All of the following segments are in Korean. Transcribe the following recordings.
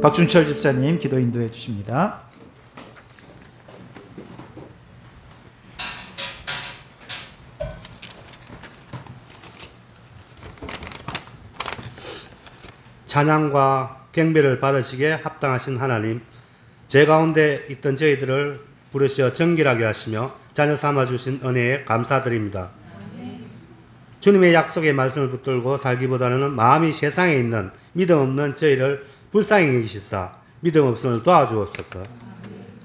박준철 집사님 기도 인도해 주십니다. 찬양과 경배를 받으시기에 합당하신 하나님, 제 가운데 있던 저희들을 부르시어 정결하게 하시며 자녀 삼아주신 은혜에 감사드립니다. 주님의 약속의 말씀을 붙들고 살기보다는 마음이 세상에 있는 믿음 없는 저희를 불쌍히 여기시사 믿음 없음을 도와주옵소서.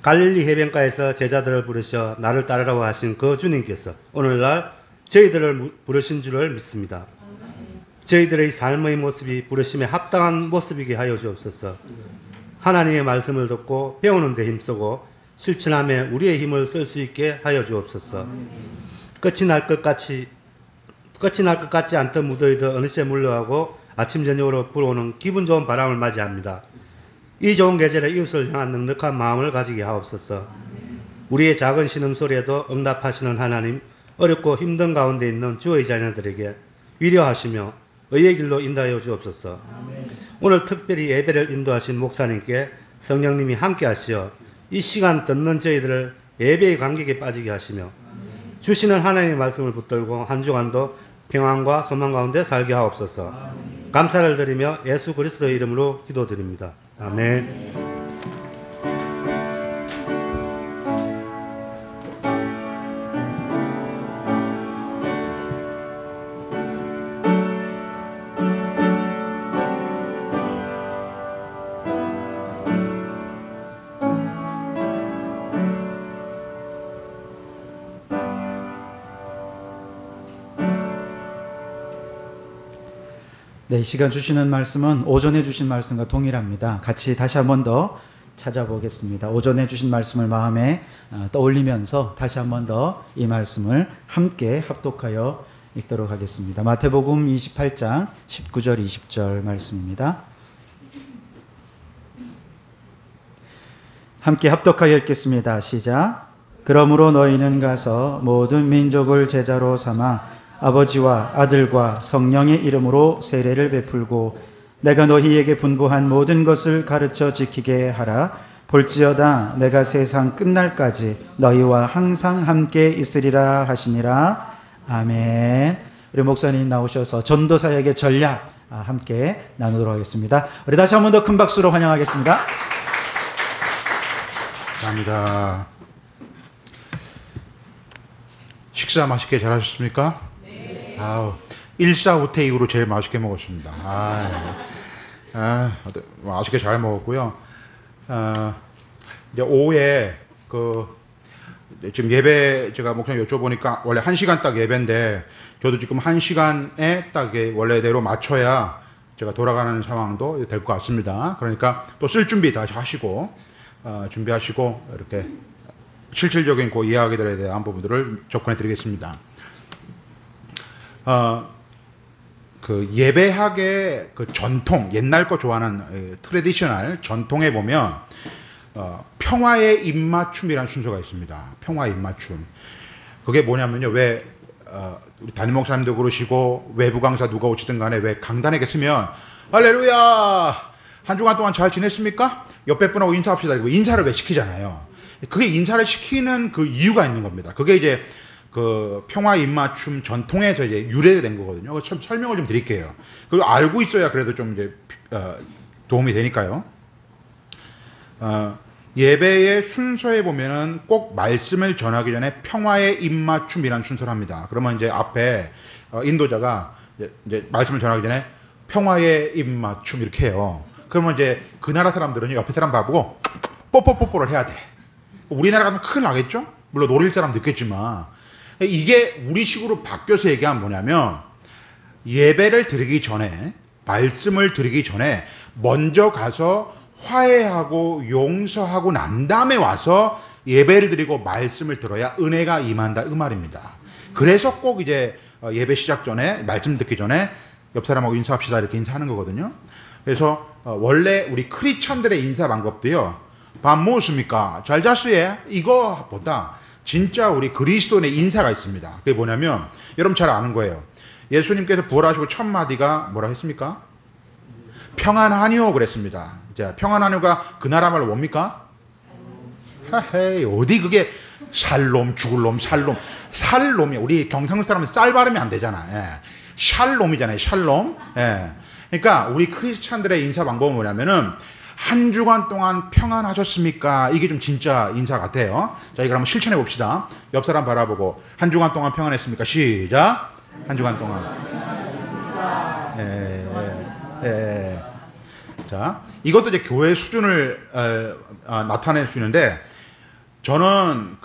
갈릴리 해변가에서 제자들을 부르셔 나를 따르라고 하신 그 주님께서 오늘날 저희들을 부르신 줄을 믿습니다. 저희들의 삶의 모습이 부르심에 합당한 모습이게 하여 주옵소서. 하나님의 말씀을 듣고 배우는 데 힘쓰고 실천함에 우리의 힘을 쓸 수 있게 하여 주옵소서. 끝이 날 것 같지 않던 무더위도 어느새 물러가고 아침 저녁으로 불어오는 기분 좋은 바람을 맞이합니다. 이 좋은 계절에 이웃을 향한 넉넉한 마음을 가지게 하옵소서. 우리의 작은 신음소리에도 응답하시는 하나님, 어렵고 힘든 가운데 있는 주의 자녀들에게 위로하시며 의의 길로 인도하여 주옵소서. 오늘 특별히 예배를 인도하신 목사님께 성령님이 함께 하시어 이 시간 듣는 저희들을 예배의 감격에 빠지게 하시며 주시는 하나님의 말씀을 붙들고 한 주간도 평안과 소망 가운데 살게 하옵소서. 감사를 드리며 예수 그리스도의 이름으로 기도드립니다. 아멘. 네, 이 시간 주시는 말씀은 오전에 주신 말씀과 동일합니다. 같이 다시 한 번 더 찾아보겠습니다. 오전에 주신 말씀을 마음에 떠올리면서 다시 한 번 더 이 말씀을 함께 합독하여 읽도록 하겠습니다. 마태복음 28장 19절 20절 말씀입니다. 함께 합독하여 읽겠습니다. 시작. 그러므로 너희는 가서 모든 민족을 제자로 삼아 아버지와 아들과 성령의 이름으로 세례를 베풀고 내가 너희에게 분부한 모든 것을 가르쳐 지키게 하라. 볼지어다 내가 세상 끝날까지 너희와 항상 함께 있으리라 하시니라. 아멘. 우리 목사님 나오셔서 전도사역의 전략 함께 나누도록 하겠습니다. 우리 다시 한 번 더 큰 박수로 환영하겠습니다. 감사합니다. 식사 맛있게 잘 하셨습니까? 아우, 일사후퇴 이후로 제일 맛있게 먹었습니다. 맛있게 잘 먹었고요. 이제 오후에 지금 예배 제가 목사님 여쭤보니까 원래 1시간 딱 예배인데 저도 지금 1시간에 딱 원래대로 맞춰야 제가 돌아가는 상황도 될 것 같습니다. 그러니까 또 쓸 준비 다시 하시고 준비하시고 이렇게 실질적인 그 이야기들에 대한 부분들을 접근해 드리겠습니다. 그 예배학의 그 전통, 옛날 거 좋아하는 트레디셔널 전통에 보면 평화의 입맞춤이라는 순서가 있습니다. 평화의 입맞춤. 그게 뭐냐면요. 왜 우리 담임 목사님도 그러시고 외부 강사 누가 오시든 간에 왜 강단에 계시면 할렐루야 한 주간 동안 잘 지냈습니까? 옆에 분하고 인사합시다. 이거 인사를 왜 시키잖아요. 그게 인사를 시키는 그 이유가 있는 겁니다. 그게 이제 그 평화 입맞춤 전통에서 이제 유래된 거거든요. 좀 설명을 좀 드릴게요. 그리고 알고 있어야 그래도 좀 이제 도움이 되니까요. 예배의 순서에 보면은 꼭 말씀을 전하기 전에 평화의 입맞춤이라는 순서를 합니다. 그러면 이제 앞에 인도자가 이제 말씀을 전하기 전에 평화의 입맞춤 이렇게 해요. 그러면 이제 그 나라 사람들은 옆에 사람 봐보고 뽀뽀뽀뽀를 해야 돼. 우리나라 같으면 큰일 나겠죠? 물론 노릴 사람도 있겠지만 이게 우리식으로 바뀌어서 얘기하면 뭐냐면 예배를 드리기 전에 말씀을 드리기 전에 먼저 가서 화해하고 용서하고 난 다음에 와서 예배를 드리고 말씀을 들어야 은혜가 임한다 이 말입니다. 그래서 꼭 이제 예배 시작 전에 말씀 듣기 전에 옆 사람하고 인사합시다 이렇게 인사하는 거거든요. 그래서 원래 우리 크리스천들의 인사 방법도요. 밥 먹었습니까? 잘 잤어요? 이거보다 진짜 우리 그리스도인의 인사가 있습니다. 그게 뭐냐면 여러분 잘 아는 거예요. 예수님께서 부활하시고 첫 마디가 뭐라 했습니까? 평안하니요 그랬습니다. 자, 평안하니요가 그 나라 말로 뭡니까? 하헤이, 어디 그게 살롬, 죽을 놈, 살롬이야. 우리 경상도 사람은 쌀 발음이 안 되잖아. 예. 샬롬이잖아요. 샬롬. 예. 그러니까 우리 크리스찬들의 인사 방법은 뭐냐면은 한 주간 동안 평안하셨습니까? 이게 좀 진짜 인사 같아요. 자, 이걸 한번 실천해 봅시다. 옆 사람 바라보고 한 주간 동안 평안했습니까? 시작. 한 주간 동안. 자, 이것도 이제 교회 수준을 나타내 주는데, 저는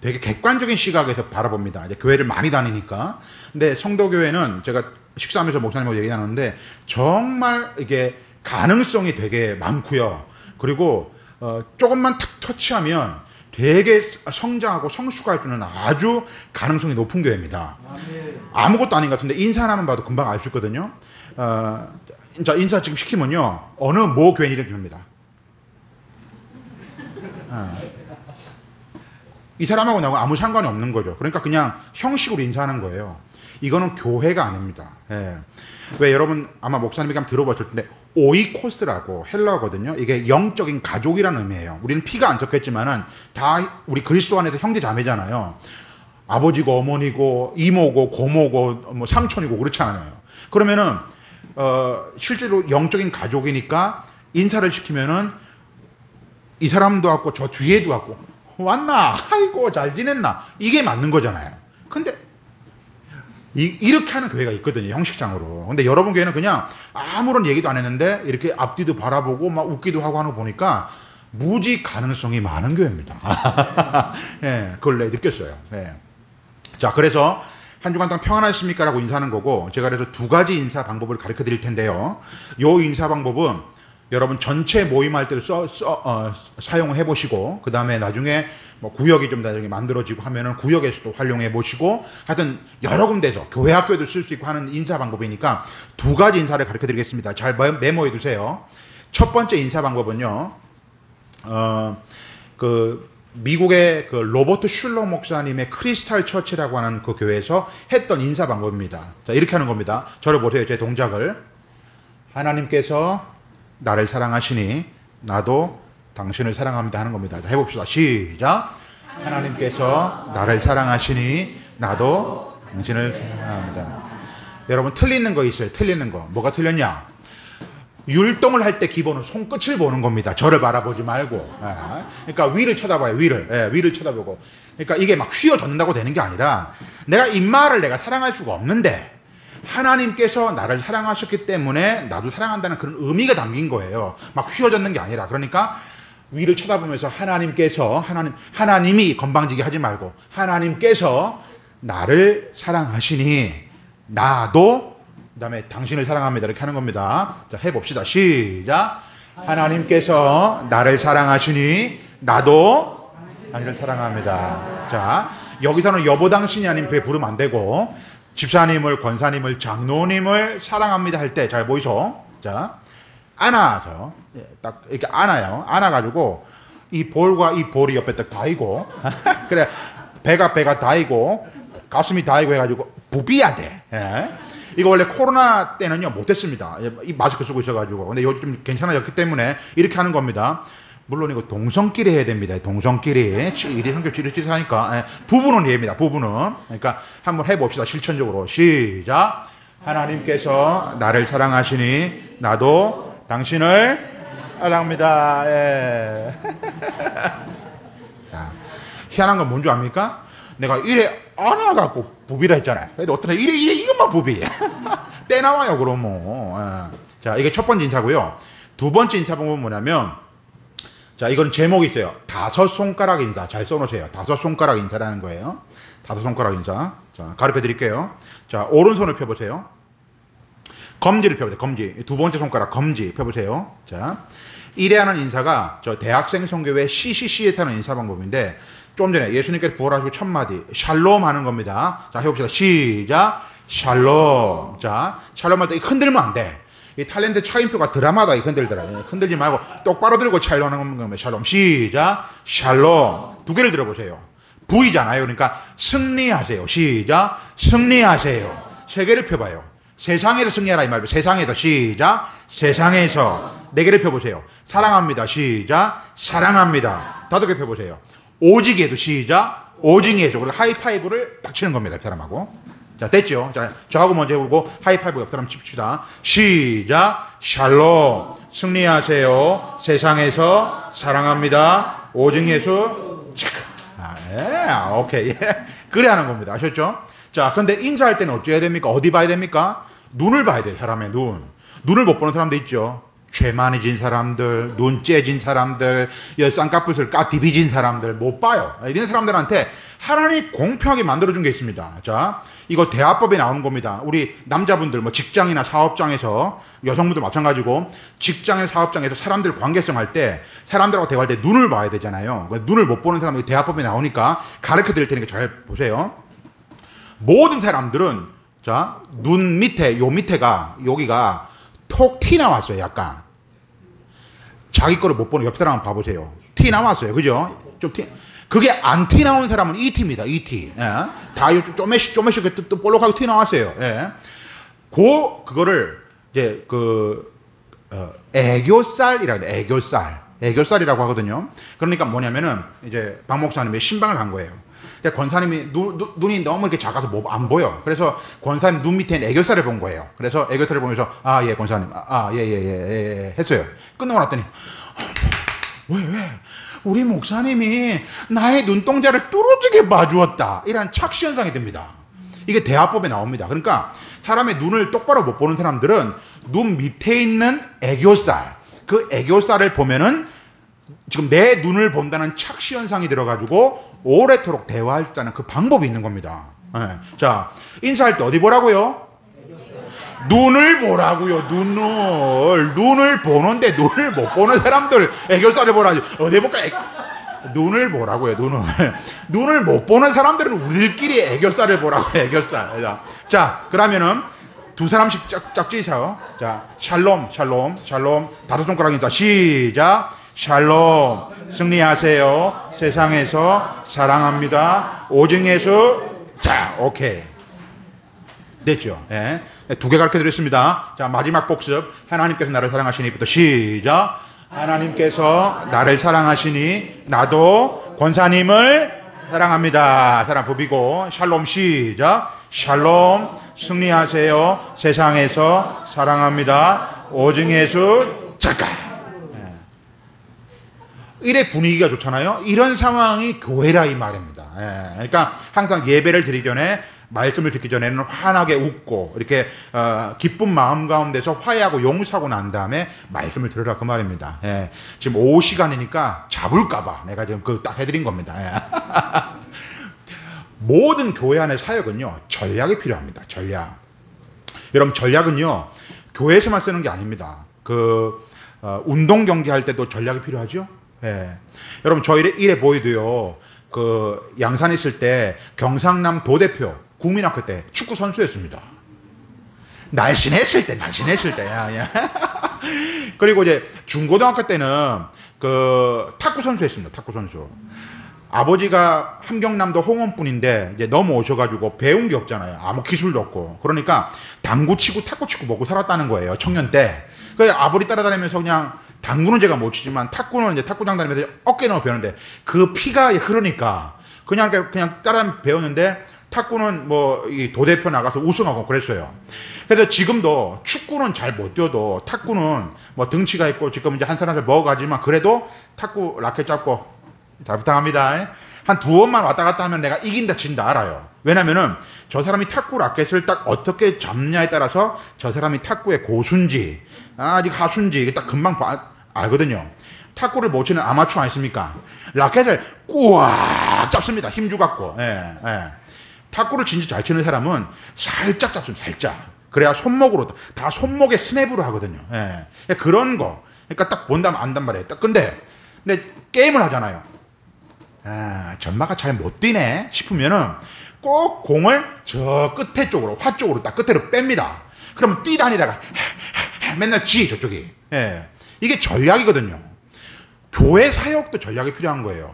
되게 객관적인 시각에서 바라봅니다. 이제 교회를 많이 다니니까. 근데 성도교회는 제가 식사하면서 목사님하고 얘기 나누는데 정말 이게 가능성이 되게 많고요. 그리고 조금만 탁 터치하면 되게 성장하고 성숙할 줄 아는 아주 가능성이 높은 교회입니다. 아무것도 아닌 것 같은데 인사 하나만 봐도 금방 알 수 있거든요. 자, 인사 지금 시키면요, 어느 모 교회 이렇게 합니다. 이 사람하고 나하고 아무 상관이 없는 거죠. 그러니까 그냥 형식으로 인사하는 거예요. 이거는 교회가 아닙니다. 예. 왜 여러분 아마 목사님이 한번 들어보셨을 텐데 오이코스라고 헬라어거든요. 이게 영적인 가족이라는 의미예요. 우리는 피가 안 섞였지만은 다 우리 그리스도 안에서 형제 자매잖아요. 아버지고 어머니고 이모고 고모고 뭐 삼촌이고 그렇잖아요. 그러면은 실제로 영적인 가족이니까 인사를 시키면은 이 사람도 왔고 저 뒤에도 왔고 왔나? 아이고 잘 지냈나? 이게 맞는 거잖아요. 근데 이렇게 하는 교회가 있거든요, 형식상으로. 근데 여러분 교회는 그냥 아무런 얘기도 안 했는데 이렇게 앞뒤도 바라보고 막 웃기도 하고 하는 거 보니까 무지 가능성이 많은 교회입니다. 예, 그걸 내 느꼈어요. 예. 자, 그래서 한 주간 동안 평안하십니까? 라고 인사하는 거고, 제가 그래서 두 가지 인사 방법을 가르쳐 드릴 텐데요. 요 인사 방법은 여러분 전체 모임할 때도 사용해 보시고, 그 다음에 나중에 뭐 구역이 좀 나중에 만들어지고 하면은 구역에서도 활용해 보시고, 하여튼 여러 군데서 교회 학교에도 쓸 수 있고 하는 인사 방법이니까 두 가지 인사를 가르쳐 드리겠습니다. 잘 메모해 두세요. 첫 번째 인사 방법은요, 미국의 로버트 슐러 목사님의 크리스탈 처치라고 하는 그 교회에서 했던 인사 방법입니다. 자, 이렇게 하는 겁니다. 저를 보세요. 제 동작을. 하나님께서 나를 사랑하시니 나도 당신을 사랑합니다 하는 겁니다. 자, 해봅시다. 시작. 하나님께서 나를 사랑하시니 나도 당신을 사랑합니다. 여러분 틀리는 거 있어요. 틀리는 거. 뭐가 틀렸냐? 율동을 할 때 기본은 손끝을 보는 겁니다. 저를 바라보지 말고. 그러니까 위를 쳐다봐요. 위를 쳐다보고. 그러니까 이게 막 휘어졌는다고 되는 게 아니라, 내가 입마를 내가 사랑할 수가 없는데 하나님께서 나를 사랑하셨기 때문에 나도 사랑한다는 그런 의미가 담긴 거예요. 막 휘어졌는 게 아니라. 그러니까 위를 쳐다보면서 하나님이 건방지게 하지 말고, 하나님께서 나를 사랑하시니 나도 그 다음에 당신을 사랑합니다 이렇게 하는 겁니다. 자, 해봅시다. 시작. 하나님께서 나를 사랑하시니 나도 당신을 사랑합니다. 자, 여기서는 여보 당신이 아니면 그게 부르면 안 되고, 집사님을, 권사님을, 장로님을 사랑합니다 할 때 잘 보이죠? 자, 안아서 딱 이렇게 안아요. 안아가지고 이 볼과 이 볼이 옆에 딱 닿이고 그래 배가 닿이고 가슴이 닿이고 해가지고 부비야 돼. 예. 이거 원래 코로나 때는요 못했습니다. 이 마스크 쓰고 있어가지고. 근데 요즘 좀 괜찮아졌기 때문에 이렇게 하는 겁니다. 물론 이거 동성끼리 해야 됩니다. 동성끼리. 이리 성격 찌릿찌릿하니까. 예. 부부는 예입니다. 부부는. 그러니까 한번 해봅시다. 실천적으로. 시작. 하나님께서 나를 사랑하시니 나도 당신을 사랑합니다. 예. 자, 희한한 건 뭔지 압니까? 내가 이래 안아갖고 부비라 했잖아요. 근데 어떤 이래 이것만 부비. 떼 나와요 그럼 뭐. 예. 자, 이게 첫 번째 인사고요. 두 번째 인사 방법은 뭐냐면, 자, 이건 제목이 있어요. 다섯 손가락 인사. 잘 써놓으세요. 다섯 손가락 인사라는 거예요. 다섯 손가락 인사. 자, 가르쳐 드릴게요. 자, 오른손을 펴보세요. 검지를 펴보세요. 검지. 두 번째 손가락 검지 펴보세요. 자, 이래 하는 인사가 저 대학생 성교회 CCC에 타는 인사 방법인데, 좀 전에 예수님께서 부활하시고 첫 마디 샬롬 하는 겁니다. 자, 해봅시다. 시작. 샬롬. 자, 샬롬 할 때 흔들면 안 돼. 이 탤런트 차인표가 드라마다 흔들더라. 흔들지 말고 똑바로 들고 샬롬 하는 겁니다. 샬롬. 시작. 샬롬. 두 개를 들어보세요. V잖아요. 그러니까 승리하세요. 시작. 승리하세요. 세 개를 펴봐요. 세상에서 승리하라 이 말이에요. 세상에서 시작. 세상에서 4개를 펴보세요. 사랑합니다. 시작. 사랑합니다. 5개 펴보세요. 오직에도 시작. 오직에서. 그리고 하이파이브를 딱 치는 겁니다. 옆 사람하고. 자, 됐죠? 자, 저하고 먼저 해보고 하이파이브 옆 사람 칩시다. 시작. 샬롬. 승리하세요. 세상에서 사랑합니다. 오직에서 예, 오케이. 예. 그래 하는 겁니다. 아셨죠? 자, 근데 인사할 때는 어찌해야 됩니까? 어디 봐야 됩니까? 눈을 봐야 돼요. 사람의 눈. 눈을 못 보는 사람도 있죠. 죄 많이 진 사람들, 눈 째진 사람들, 쌍꺼풀을 디비진 사람들 못 봐요. 이런 사람들한테 하나님이 공평하게 만들어준 게 있습니다. 자, 이거 대화법에 나오는 겁니다. 우리 남자분들 뭐 직장이나 사업장에서 여성분들 마찬가지고 직장이나 사업장에서 사람들 관계성 할 때 사람들하고 대화할 때 눈을 봐야 되잖아요. 눈을 못 보는 사람이 대화법에 나오니까 가르쳐 드릴 테니까 잘 보세요. 모든 사람들은 자, 눈 밑에 요 밑에가 여기가 톡 티 나왔어요. 약간 자기 거를 못 보는 옆 사람 한번 봐보세요. 티 나왔어요. 그죠? 좀 티. 그게 안 티 나온 사람은 ET입니다. ET. 예. 다 쪼매씩 또 볼록하게 티 나왔어요. 예. 그거를 이제 애교살이라고 해요. 애교살이라고 하거든요. 그러니까 뭐냐면은 이제 박 목사님이 신방을 간 거예요. 권사님이 눈이 너무 이렇게 작아서 안 보여. 그래서 권사님 눈 밑에 애교살을 본 거예요. 그래서 애교살을 보면서 예 권사님 예 했어요. 끝나고 났더니 왜 우리 목사님이 나의 눈동자를 뚫어지게 봐주었다. 이런 착시 현상이 됩니다. 이게 대화법에 나옵니다. 그러니까 사람의 눈을 똑바로 못 보는 사람들은 눈 밑에 있는 애교살, 그 애교살을 보면은 지금 내 눈을 본다는 착시 현상이 들어가지고 오래도록 대화할 수 있다는 그 방법이 있는 겁니다. 네. 자, 인사할 때 어디 보라고요? 눈을 보라고요. 눈을 보는데 눈을 못 보는 사람들 애교살을 보라지. 어디 볼까? 눈을 보라고요. 눈을 못 보는 사람들은 우리들끼리 애교살을 보라고. 애교살. 자, 그러면은 두 사람씩 짝지세요. 자, 샬롬. 5손가락 인사. 시작. 샬롬. 승리하세요. 세상에서 사랑합니다. 오직에서. 자, 오케이. 됐죠? 예. 2개 가르쳐 드렸습니다. 자, 마지막 복습. 하나님께서 나를 사랑하시니부터 시작. 하나님께서 나를 사랑하시니 나도 권사님을 사랑합니다. 사랑 부비고 샬롬 시작. 샬롬. 승리하세요. 세상에서 사랑합니다. 오직에서 잠깐. 이래 분위기가 좋잖아요. 이런 상황이 교회라 이 말입니다. 그러니까 항상 예배를 드리기 전에 말씀을 듣기 전에는 환하게 웃고 이렇게 기쁜 마음 가운데서 화해하고 용서하고 난 다음에 말씀을 들으라 그 말입니다. 지금 오후 시간이니까 잡을까봐 내가 지금 그거 딱 해드린 겁니다. 모든 교회 안의 사역은요 전략이 필요합니다. 전략. 여러분 전략은요 교회에서만 쓰는 게 아닙니다. 운동 경기 할 때도 전략이 필요하죠. 여러분 저 이래 보이도요. 양산에 있을 때 경상남 도대표 국민학교 때 축구 선수였습니다. 날씬했을 때. 야. 그리고 이제 중고등학교 때는 탁구 선수였습니다. 탁구 선수. 아버지가 함경남도 홍원분인데 이제 넘어오셔가지고 배운 게 없잖아요. 아무 기술도 없고. 그러니까 당구 치고 탁구 치고 먹고 살았다는 거예요. 청년 때. 그래서 아버지 따라다니면서 그냥 당구는 제가 못 치지만 탁구는 이제 탁구장 다니면서 어깨 넣어 배우는데 그 피가 흐르니까 그냥 따라 배웠는데 탁구는 이 도대표 나가서 우승하고 그랬어요. 그래서 지금도 축구는 잘 못 뛰어도 탁구는 등치가 있고 지금 이제 한 사람을 먹어가지만 그래도 탁구 라켓 잡고 잘 부탁합니다. 한 2번만 왔다 갔다 하면 내가 이긴다 진다 알아요. 왜냐면은 저 사람이 탁구 라켓을 딱 어떻게 잡냐에 따라서 저 사람이 탁구의 고수인지 아직 하수인지 딱 금방 알거든요. 탁구를 못 치는 아마추어 아니십니까? 라켓을 꽉 잡습니다. 힘주 갖고. 탁구를 진짜 잘 치는 사람은 살짝 잡습니다. 살짝. 그래야 손목으로 다 손목에 스냅으로 하거든요. 그런 거. 그러니까 딱 본다면 안단 말이에요. 근데 게임을 하잖아요. 전마가 잘 못 뛰네 싶으면은 꼭 공을 저 끝에 쪽으로 화 쪽으로 딱 끝으로 뺍니다. 그러면 뛰다니다가 맨날 저쪽이. 이게 전략이거든요. 교회 사역도 전략이 필요한 거예요.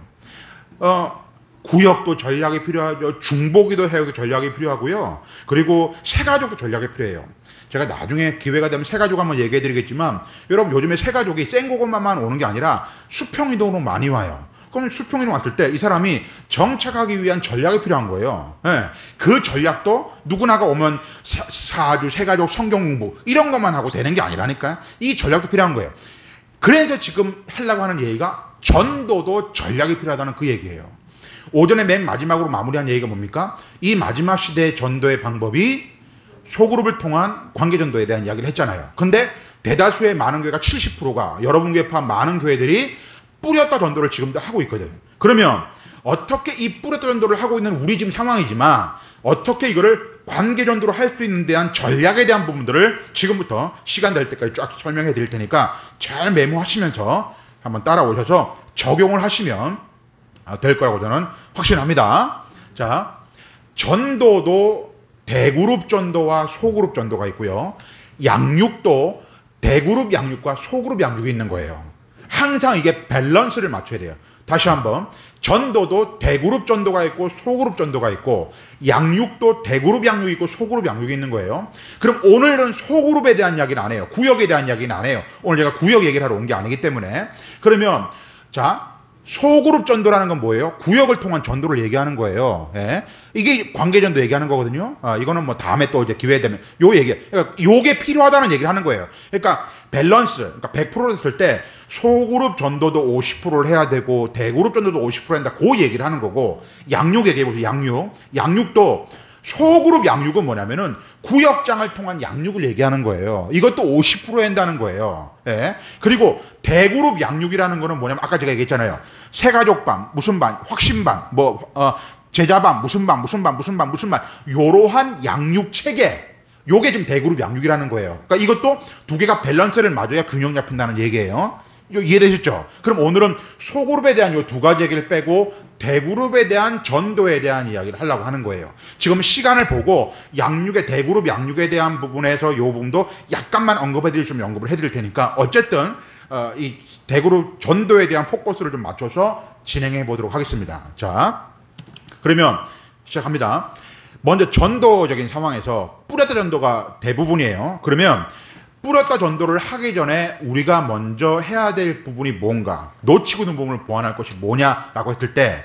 구역도 전략이 필요하죠. 중보기도 사역도 전략이 필요하고요. 그리고 새가족도 전략이 필요해요. 제가 나중에 기회가 되면 새가족 한번 얘기해 드리겠지만 여러분 요즘에 새가족이 생고구마만 오는 게 아니라 수평이동으로 많이 와요. 그럼 수평이동 왔을 때 이 사람이 정착하기 위한 전략이 필요한 거예요. 예. 그 전략도 누구나가 오면 사주, 새가족, 성경 공부 이런 것만 하고 되는 게 아니라니까요. 이 전략도 필요한 거예요. 그래서 지금 하려고 하는 얘기가 전도도 전략이 필요하다는 그 얘기예요. 오전에 맨 마지막으로 마무리한 얘기가 뭡니까? 이 마지막 시대의 전도의 방법이 소그룹을 통한 관계전도에 대한 이야기를 했잖아요. 근데 대다수의 많은 교회가 70%가 여러분 교회 포함 많은 교회들이 뿌렸다 전도를 지금도 하고 있거든. 그러면 어떻게 이 뿌렸다 전도를 하고 있는 우리 지금 상황이지만 어떻게 이거를 관계전도로 할 수 있는 대한 전략에 대한 부분들을 지금부터 시간 될 때까지 쫙 설명해 드릴 테니까 잘 메모하시면서 한번 따라오셔서 적용을 하시면 될 거라고 저는 확신합니다. 자, 전도도 대그룹 전도와 소그룹 전도가 있고요. 양육도 대그룹 양육과 소그룹 양육이 있는 거예요. 항상 이게 밸런스를 맞춰야 돼요. 다시 한번 전도도 대그룹 전도가 있고 소그룹 전도가 있고 양육도 대그룹 양육이 있고 소그룹 양육이 있는 거예요. 그럼 오늘은 소그룹에 대한 이야기는 안 해요. 구역에 대한 이야기는 안 해요. 오늘 제가 구역 얘기를 하러 온 게 아니기 때문에. 그러면 자, 소그룹 전도라는 건 뭐예요? 구역을 통한 전도를 얘기하는 거예요. 예? 이게 관계전도 얘기하는 거거든요. 이거는 뭐 다음에 또 이제 기회 되면 요 얘기, 그러니까 요게 필요하다는 얘기를 하는 거예요. 그러니까 밸런스, 그러니까 100% 됐을 때 소그룹 전도도 50%를 해야 되고 대그룹 전도도 50% 한다. 그 얘기를 하는 거고 양육 얘기해 보세요. 양육도 소그룹 양육은 뭐냐면은 구역장을 통한 양육을 얘기하는 거예요. 이것도 50% 한다는 거예요. 예. 그리고 대그룹 양육이라는 거는 뭐냐면 아까 제가 얘기했잖아요. 새가족반, 무슨 반, 확신반, 제자반, 무슨 반, 요러한 양육 체계. 요게 지금 대그룹 양육이라는 거예요. 그러니까 이것도 두 개가 밸런스를 맞아야 균형 잡힌다는 얘기예요. 이해되셨죠? 그럼 오늘은 소그룹에 대한 요 두 가지 얘기를 빼고 대그룹에 대한 전도에 대한 이야기를 하려고 하는 거예요. 지금 시간을 보고 양육의 대그룹 양육에 대한 부분에서 요 부분도 약간만 언급해 드릴 수 있으면 언급을 해 드릴 테니까 어쨌든 이 대그룹 전도에 대한 포커스를 좀 맞춰서 진행해 보도록 하겠습니다. 자, 그러면 시작합니다. 먼저 전도적인 상황에서 뿌렸다 전도가 대부분이에요. 그러면 뿌렸다 전도를 하기 전에 우리가 먼저 해야 될 부분이 뭔가, 놓치고 있는 부분을 보완할 것이 뭐냐라고 했을 때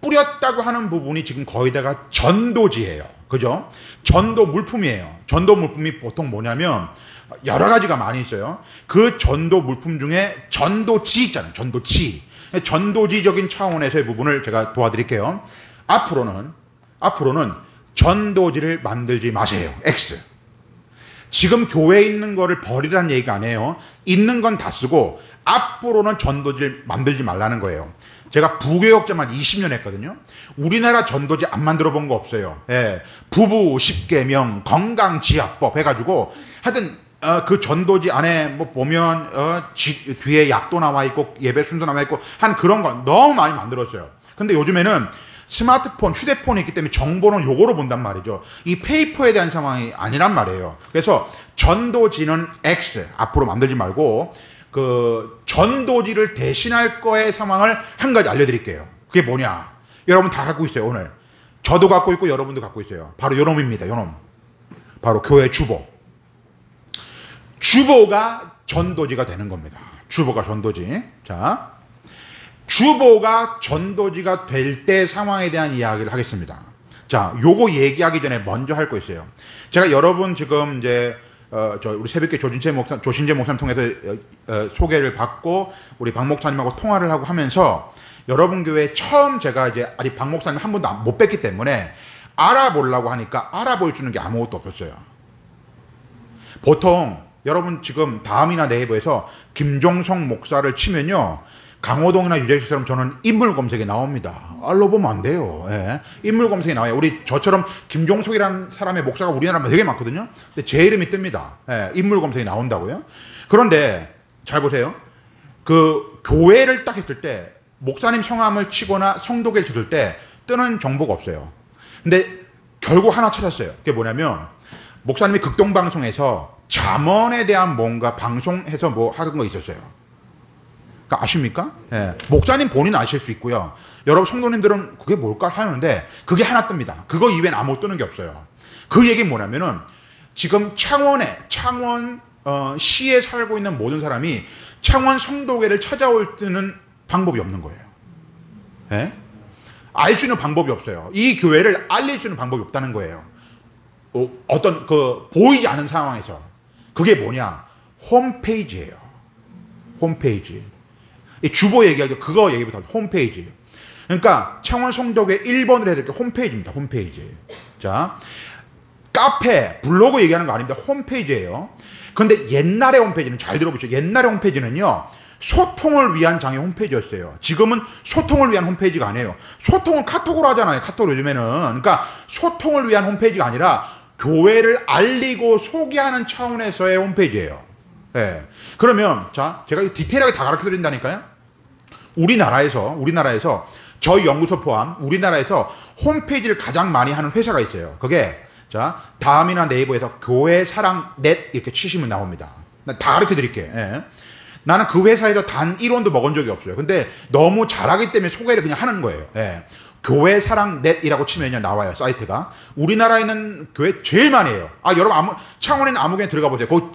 뿌렸다고 하는 부분이 지금 거의 다가 전도지예요. 그죠? 전도 물품이에요. 전도 물품이 보통 뭐냐면 여러 가지가 많이 있어요. 그 전도 물품 중에 전도지 있잖아요. 전도지. 전도지적인 차원에서의 부분을 제가 도와드릴게요. 앞으로는 전도지를 만들지 마세요. X. 지금 교회에 있는 거를 버리라는 얘기가 아니에요. 있는 건 다 쓰고 앞으로는 전도지를 만들지 말라는 거예요. 제가 부교역자만 20년 했거든요. 우리나라 전도지 안 만들어 본 거 없어요. 예. 부부 10계명 건강지압법 해가지고 하여튼 그 전도지 안에 뭐 보면 뒤에 약도 나와 있고 예배 순서 나와 있고 한 그런 거 너무 많이 만들었어요. 근데 요즘에는 스마트폰, 휴대폰이 있기 때문에 정보는 요거로 본단 말이죠. 이 페이퍼에 대한 상황이 아니란 말이에요. 그래서 전도지는 X, 앞으로 만들지 말고 그 전도지를 대신할 거의 상황을 한 가지 알려드릴게요. 그게 뭐냐? 여러분 다 갖고 있어요, 오늘. 저도 갖고 있고 여러분도 갖고 있어요. 바로 요놈입니다, 요놈. 바로 교회 주보. 주보가 전도지가 되는 겁니다. 주보가 전도지. 자, 주보가 전도지가 될 때 상황에 대한 이야기를 하겠습니다. 자, 요거 얘기하기 전에 먼저 할 거 있어요. 제가 여러분 지금 이제 우리 새벽에 조신재 목사님 통해서 소개를 받고 우리 박 목사님하고 통화를 하고 하면서 여러분 교회에 처음 제가 이제 아직 박 목사님 한 번도 못 뵀기 때문에 알아보려고 하니까 알아볼 수 있는 게 아무것도 없었어요. 보통 여러분 지금 다음이나 네이버에서 김종성 목사를 치면요. 강호동이나 유재석처럼 저는 인물 검색에 나옵니다. 알아보면 안 돼요. 예. 인물 검색에 나와요. 우리 저처럼 김종석이라는 사람의 목사가 우리나라에 되게 많거든요. 근데 제 이름이 뜹니다. 예. 인물 검색에 나온다고요. 그런데 잘 보세요. 그 교회를 딱 했을 때 목사님 성함을 치거나 성도계를 쳤을 때 뜨는 정보가 없어요. 근데 결국 하나 찾았어요. 그게 뭐냐면 목사님이 극동방송에서 잠언에 대한 뭔가 방송해서 뭐 하는 거 있었어요. 아십니까? 예. 목사님 본인 아실 수 있고요. 여러분 성도님들은 그게 뭘까 하는데 그게 하나 뜹니다. 그거 이외엔 아무것도 뜨는 게 없어요. 그 얘기는 뭐냐면은 지금 창원 시에 살고 있는 모든 사람이 창원 성도교회를 찾아올 때는 방법이 없는 거예요. 예? 알 수 있는 방법이 없어요. 이 교회를 알릴 수 있는 방법이 없다는 거예요. 어떤 보이지 않는 상황에서. 그게 뭐냐? 홈페이지예요. 홈페이지. 이 주보 얘기하죠. 그거 얘기부터 홈페이지. 그러니까 창원 성도교회 1번을 해야 될 게 홈페이지입니다. 홈페이지. 자, 카페, 블로그 얘기하는 거 아닙니다. 홈페이지예요. 그런데 옛날의 홈페이지는 잘 들어보시죠. 옛날의 홈페이지는요. 소통을 위한 장의 홈페이지였어요. 지금은 소통을 위한 홈페이지가 아니에요. 소통을 카톡으로 하잖아요. 카톡 요즘에는. 그러니까 소통을 위한 홈페이지가 아니라 교회를 알리고 소개하는 차원에서의 홈페이지예요. 네. 그러면 자, 제가 디테일하게 다 가르쳐 드린다니까요. 우리나라에서 저희 연구소 포함 우리나라에서 홈페이지를 가장 많이 하는 회사가 있어요. 그게 자, 다음이나 네이버에서 교회 사랑 넷 이렇게 치시면 나옵니다. 다 가르쳐 드릴게요. 예. 나는 그 회사에서 단 1원도 먹은 적이 없어요. 근데 너무 잘하기 때문에 소개를 그냥 하는 거예요. 예. 교회 사랑 넷이라고 치면 나와요. 사이트가. 우리나라에는 교회 제일 많이 해요. 여러분 창원에는 아무 개나 들어가 보세요. 그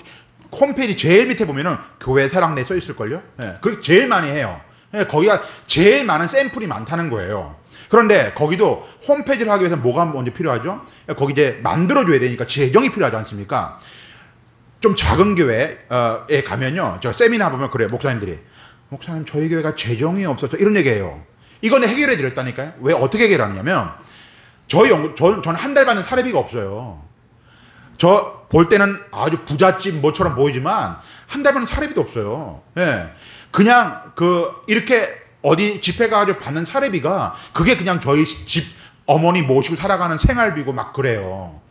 홈페이지 제일 밑에 보면은 교회 사랑 넷 써 있을걸요. 예. 그렇게 제일 많이 해요. 예. 거기가 제일 많은 샘플이 많다는 거예요. 그런데 거기도 홈페이지를 하기 위해서 뭐가 먼저 필요하죠? 거기 이제 만들어줘야 되니까 재정이 필요하지 않습니까? 좀 작은 교회에 가면요. 저 세미나 보면 그래요. 목사님 저희 교회가 재정이 없어서 이런 얘기해요. 이건 해결해 드렸다니까요. 왜 어떻게 해결하느냐면 저는 한 달 받는 사례비가 없어요. 저 볼 때는 아주 부잣집 뭐처럼 보이지만 한 달 받는 사례비도 없어요. 예. 그냥 이렇게 어디 집회 가가지고 받는 사례비가 그게 그냥 저희 집 어머니 모시고 살아가는 생활비고 막 그래요.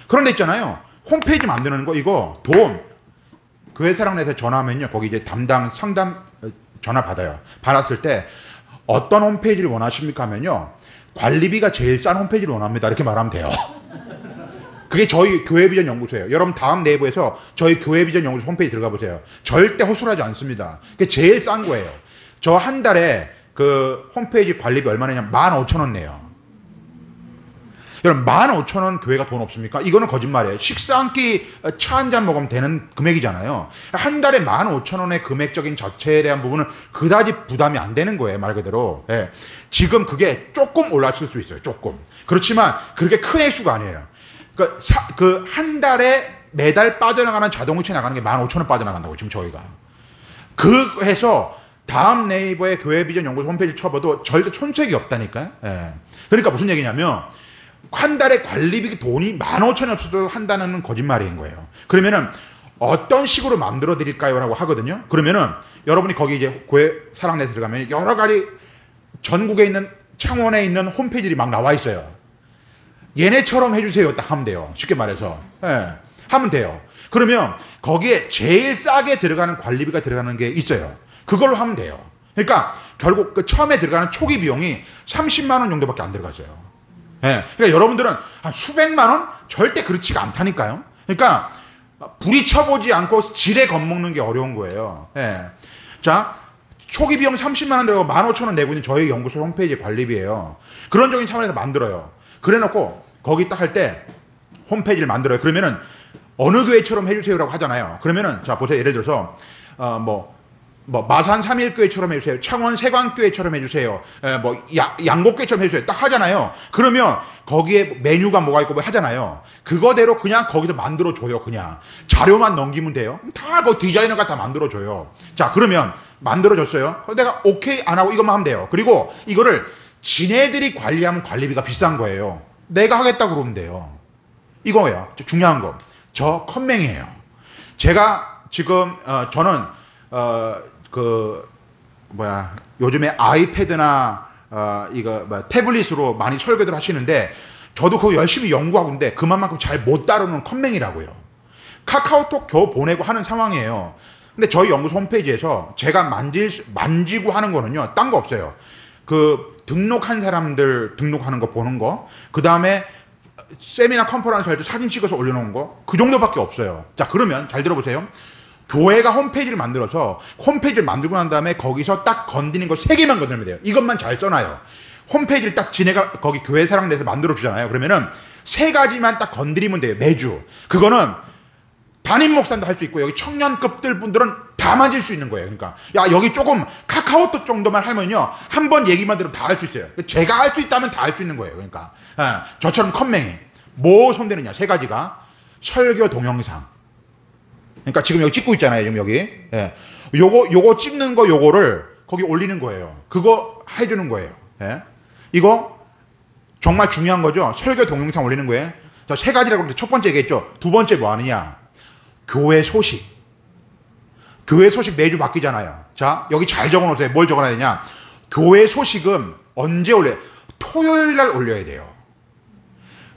그런데 있잖아요. 홈페이지 만드는 거 이거 돈 교회 사랑넷에 전화하면요. 거기 이제 담당 상담 전화 받아요. 받았을 때 어떤 홈페이지를 원하십니까 하면요. 관리비가 제일 싼 홈페이지를 원합니다. 이렇게 말하면 돼요. 그게 저희 교회비전 연구소예요. 여러분 다음 네이버에서 저희 교회비전 연구소 홈페이지 들어가 보세요. 절대 허술하지 않습니다. 그게 제일 싼 거예요. 저 한 달에 그 홈페이지 관리비 얼마 내냐면 15,000원 내요. 여러분 15,000원 교회가 돈 없습니까? 이거는 거짓말이에요. 식사 한 끼 차 한 잔 먹으면 되는 금액이잖아요. 한 달에 15,000원의 금액적인 자체에 대한 부분은 그다지 부담이 안 되는 거예요. 말 그대로. 예. 지금 그게 조금 올랐을 수 있어요. 조금. 그렇지만 그렇게 큰 액수가 아니에요. 그 한 달에 매달 빠져나가는 자동이체 나가는 게 15,000원 빠져나간다고 지금 저희가. 그 해서 다음 네이버의 교회비전 연구소 홈페이지 쳐봐도 절대 손색이 없다니까요. 예. 그러니까 무슨 얘기냐면 한 달에 관리비 돈이 15,000원 없어도 한다는 거짓말인 거예요. 그러면은 어떤 식으로 만들어 드릴까요? 라고 하거든요. 그러면은 여러분이 거기 이제 교회 사랑넷에 들어가면 여러 가지 전국에 있는 창원에 있는 홈페이지들이 막 나와 있어요. 얘네처럼 해주세요. 딱 하면 돼요. 쉽게 말해서. 예. 하면 돼요. 그러면 거기에 제일 싸게 들어가는 관리비가 들어가는 게 있어요. 그걸로 하면 돼요. 그러니까 결국 그 처음에 들어가는 초기 비용이 30만 원 정도밖에 안 들어가죠. 예. 그러니까 여러분들은 한 수백만 원? 절대 그렇지가 않다니까요. 그러니까 부딪혀보지 않고 지레 겁먹는 게 어려운 거예요. 예. 자, 초기 비용 30만 원 들어가고 15,000원 내고 있는 저희 연구소 홈페이지 관리비예요. 그런 적인 차원에서 만들어요. 그래놓고 거기 딱 할 때 홈페이지를 만들어요. 그러면은 어느 교회처럼 해주세요라고 하잖아요. 그러면은 자 보세요. 예를 들어서 마산 삼일교회처럼 해주세요. 창원 세광교회처럼 해주세요. 양곡교회처럼 해주세요. 딱 하잖아요. 그러면 거기에 메뉴가 뭐가 있고 뭐 하잖아요. 그거대로 그냥 거기서 만들어줘요. 그냥 자료만 넘기면 돼요. 다 그 디자이너가 다 만들어줘요. 자 그러면 만들어줬어요. 내가 오케이 안 하고 이것만 하면 돼요. 그리고 이거를 지네들이 관리하면 관리비가 비싼 거예요. 내가 하겠다고 그러면 돼요. 이거예요. 중요한 거. 저 컴맹이에요. 제가 지금 저는 요즘에 아이패드나 태블릿으로 많이 설계들 하시는데 저도 그거 열심히 연구하고 있는데 그만큼 잘 못 다루는 컴맹이라고요. 카카오톡 겨우 보내고 하는 상황이에요. 근데 저희 연구소 홈페이지에서 제가 만지고 하는 거는요, 딴 거 없어요. 등록한 사람들 등록하는 거 보는 거, 그 다음에 세미나 컨퍼런스 할 때 사진 찍어서 올려놓은 거, 그 정도밖에 없어요. 자, 그러면 잘 들어보세요. 교회가 홈페이지를 만들어서 홈페이지를 만들고 난 다음에 거기서 딱 건드리는 거 3개만 건드리면 돼요. 이것만 잘 써놔요. 홈페이지를 딱 지네가 거기 교회 사랑내에서 만들어주잖아요. 그러면은 세 가지만 딱 건드리면 돼요. 매주. 그거는 담임 목사님도 할 수 있고 여기 청년급들 분들은 다 만질 수 있는 거예요. 그러니까 야 여기 조금 카카오톡 정도만 하면요 한 번 얘기만 들으면 다 할 수 있어요. 제가 할 수 있다면 다 할 수 있는 거예요. 그러니까 저처럼 컴맹이 뭐 손대느냐 세 가지가 설교 동영상. 그러니까 지금 여기 찍고 있잖아요. 지금 여기 요거 찍는 거 요거를 거기 올리는 거예요. 그거 해주는 거예요. 이거 정말 중요한 거죠. 설교 동영상 올리는 거예요. 자, 세 가지라고 첫 번째 얘기했죠. 두 번째 뭐 하느냐? 교회 소식. 교회 소식 매주 바뀌잖아요. 자, 여기 잘 적어놓으세요. 뭘 적어놔야 되냐? 교회 소식은 언제 올려요? 토요일 날 올려야 돼요.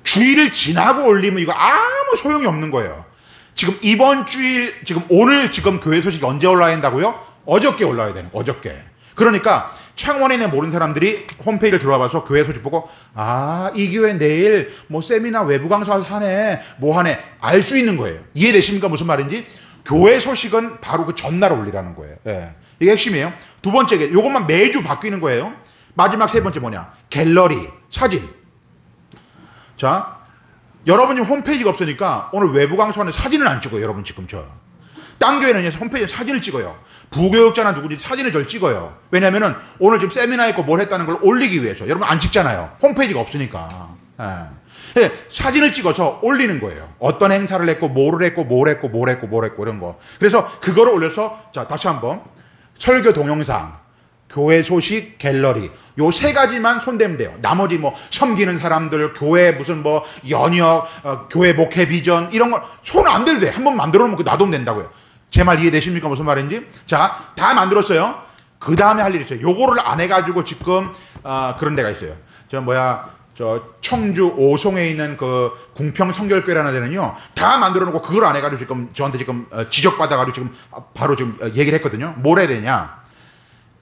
주일을 지나고 올리면 이거 아무 소용이 없는 거예요. 지금 이번 주일, 지금 오늘 지금 교회 소식이 언제 올라야 한다고요? 어저께 올라야 되는 거예요. 어저께. 그러니까 창원인에 모르는 사람들이 홈페이지를 들어와서 교회 소식 보고 이 교회 내일 뭐 세미나 외부 강사 하네 뭐 하네 알 수 있는 거예요. 이해되십니까? 무슨 말인지? 교회 소식은 바로 그 전날 올리라는 거예요. 이게 핵심이에요. 두 번째, 이것만 매주 바뀌는 거예요. 마지막 세 번째 뭐냐? 갤러리, 사진. 자, 여러분이 홈페이지가 없으니까 오늘 외부 강사는 사진을 안 찍어요. 여러분 지금 딴 교회는 홈페이지에 사진을 찍어요. 부교육자나 누구든지 사진을 절 찍어요. 왜냐면은 오늘 지금 세미나 있고 뭘 했다는 걸 올리기 위해서. 여러분 안 찍잖아요. 홈페이지가 없으니까. 사진을 찍어서 올리는 거예요. 어떤 행사를 했고 뭐를 했고 뭘 했고 뭘 했고 뭘 했고 이런 거. 그래서 그거를 올려서 자 다시 한번 설교 동영상, 교회 소식, 갤러리 요 세 가지만 손대면 돼요. 나머지 뭐 섬기는 사람들, 교회 무슨 뭐 연역, 교회 목회 비전 이런 걸 손 안 대도 돼. 한번 만들어 놓으면 놔두면 된다고요. 제 말 이해되십니까? 무슨 말인지? 자, 다 만들었어요. 그 다음에 할 일이 있어요. 요거를 안 해가지고 지금 그런 데가 있어요. 저 청주 오송에 있는 그 궁평 성결교회라는 데는요 다 만들어 놓고 그걸 안 해가지고 지금 저한테 지금 지적받아가지고 지금 바로 지금 얘기를 했거든요. 뭘 해야 되냐?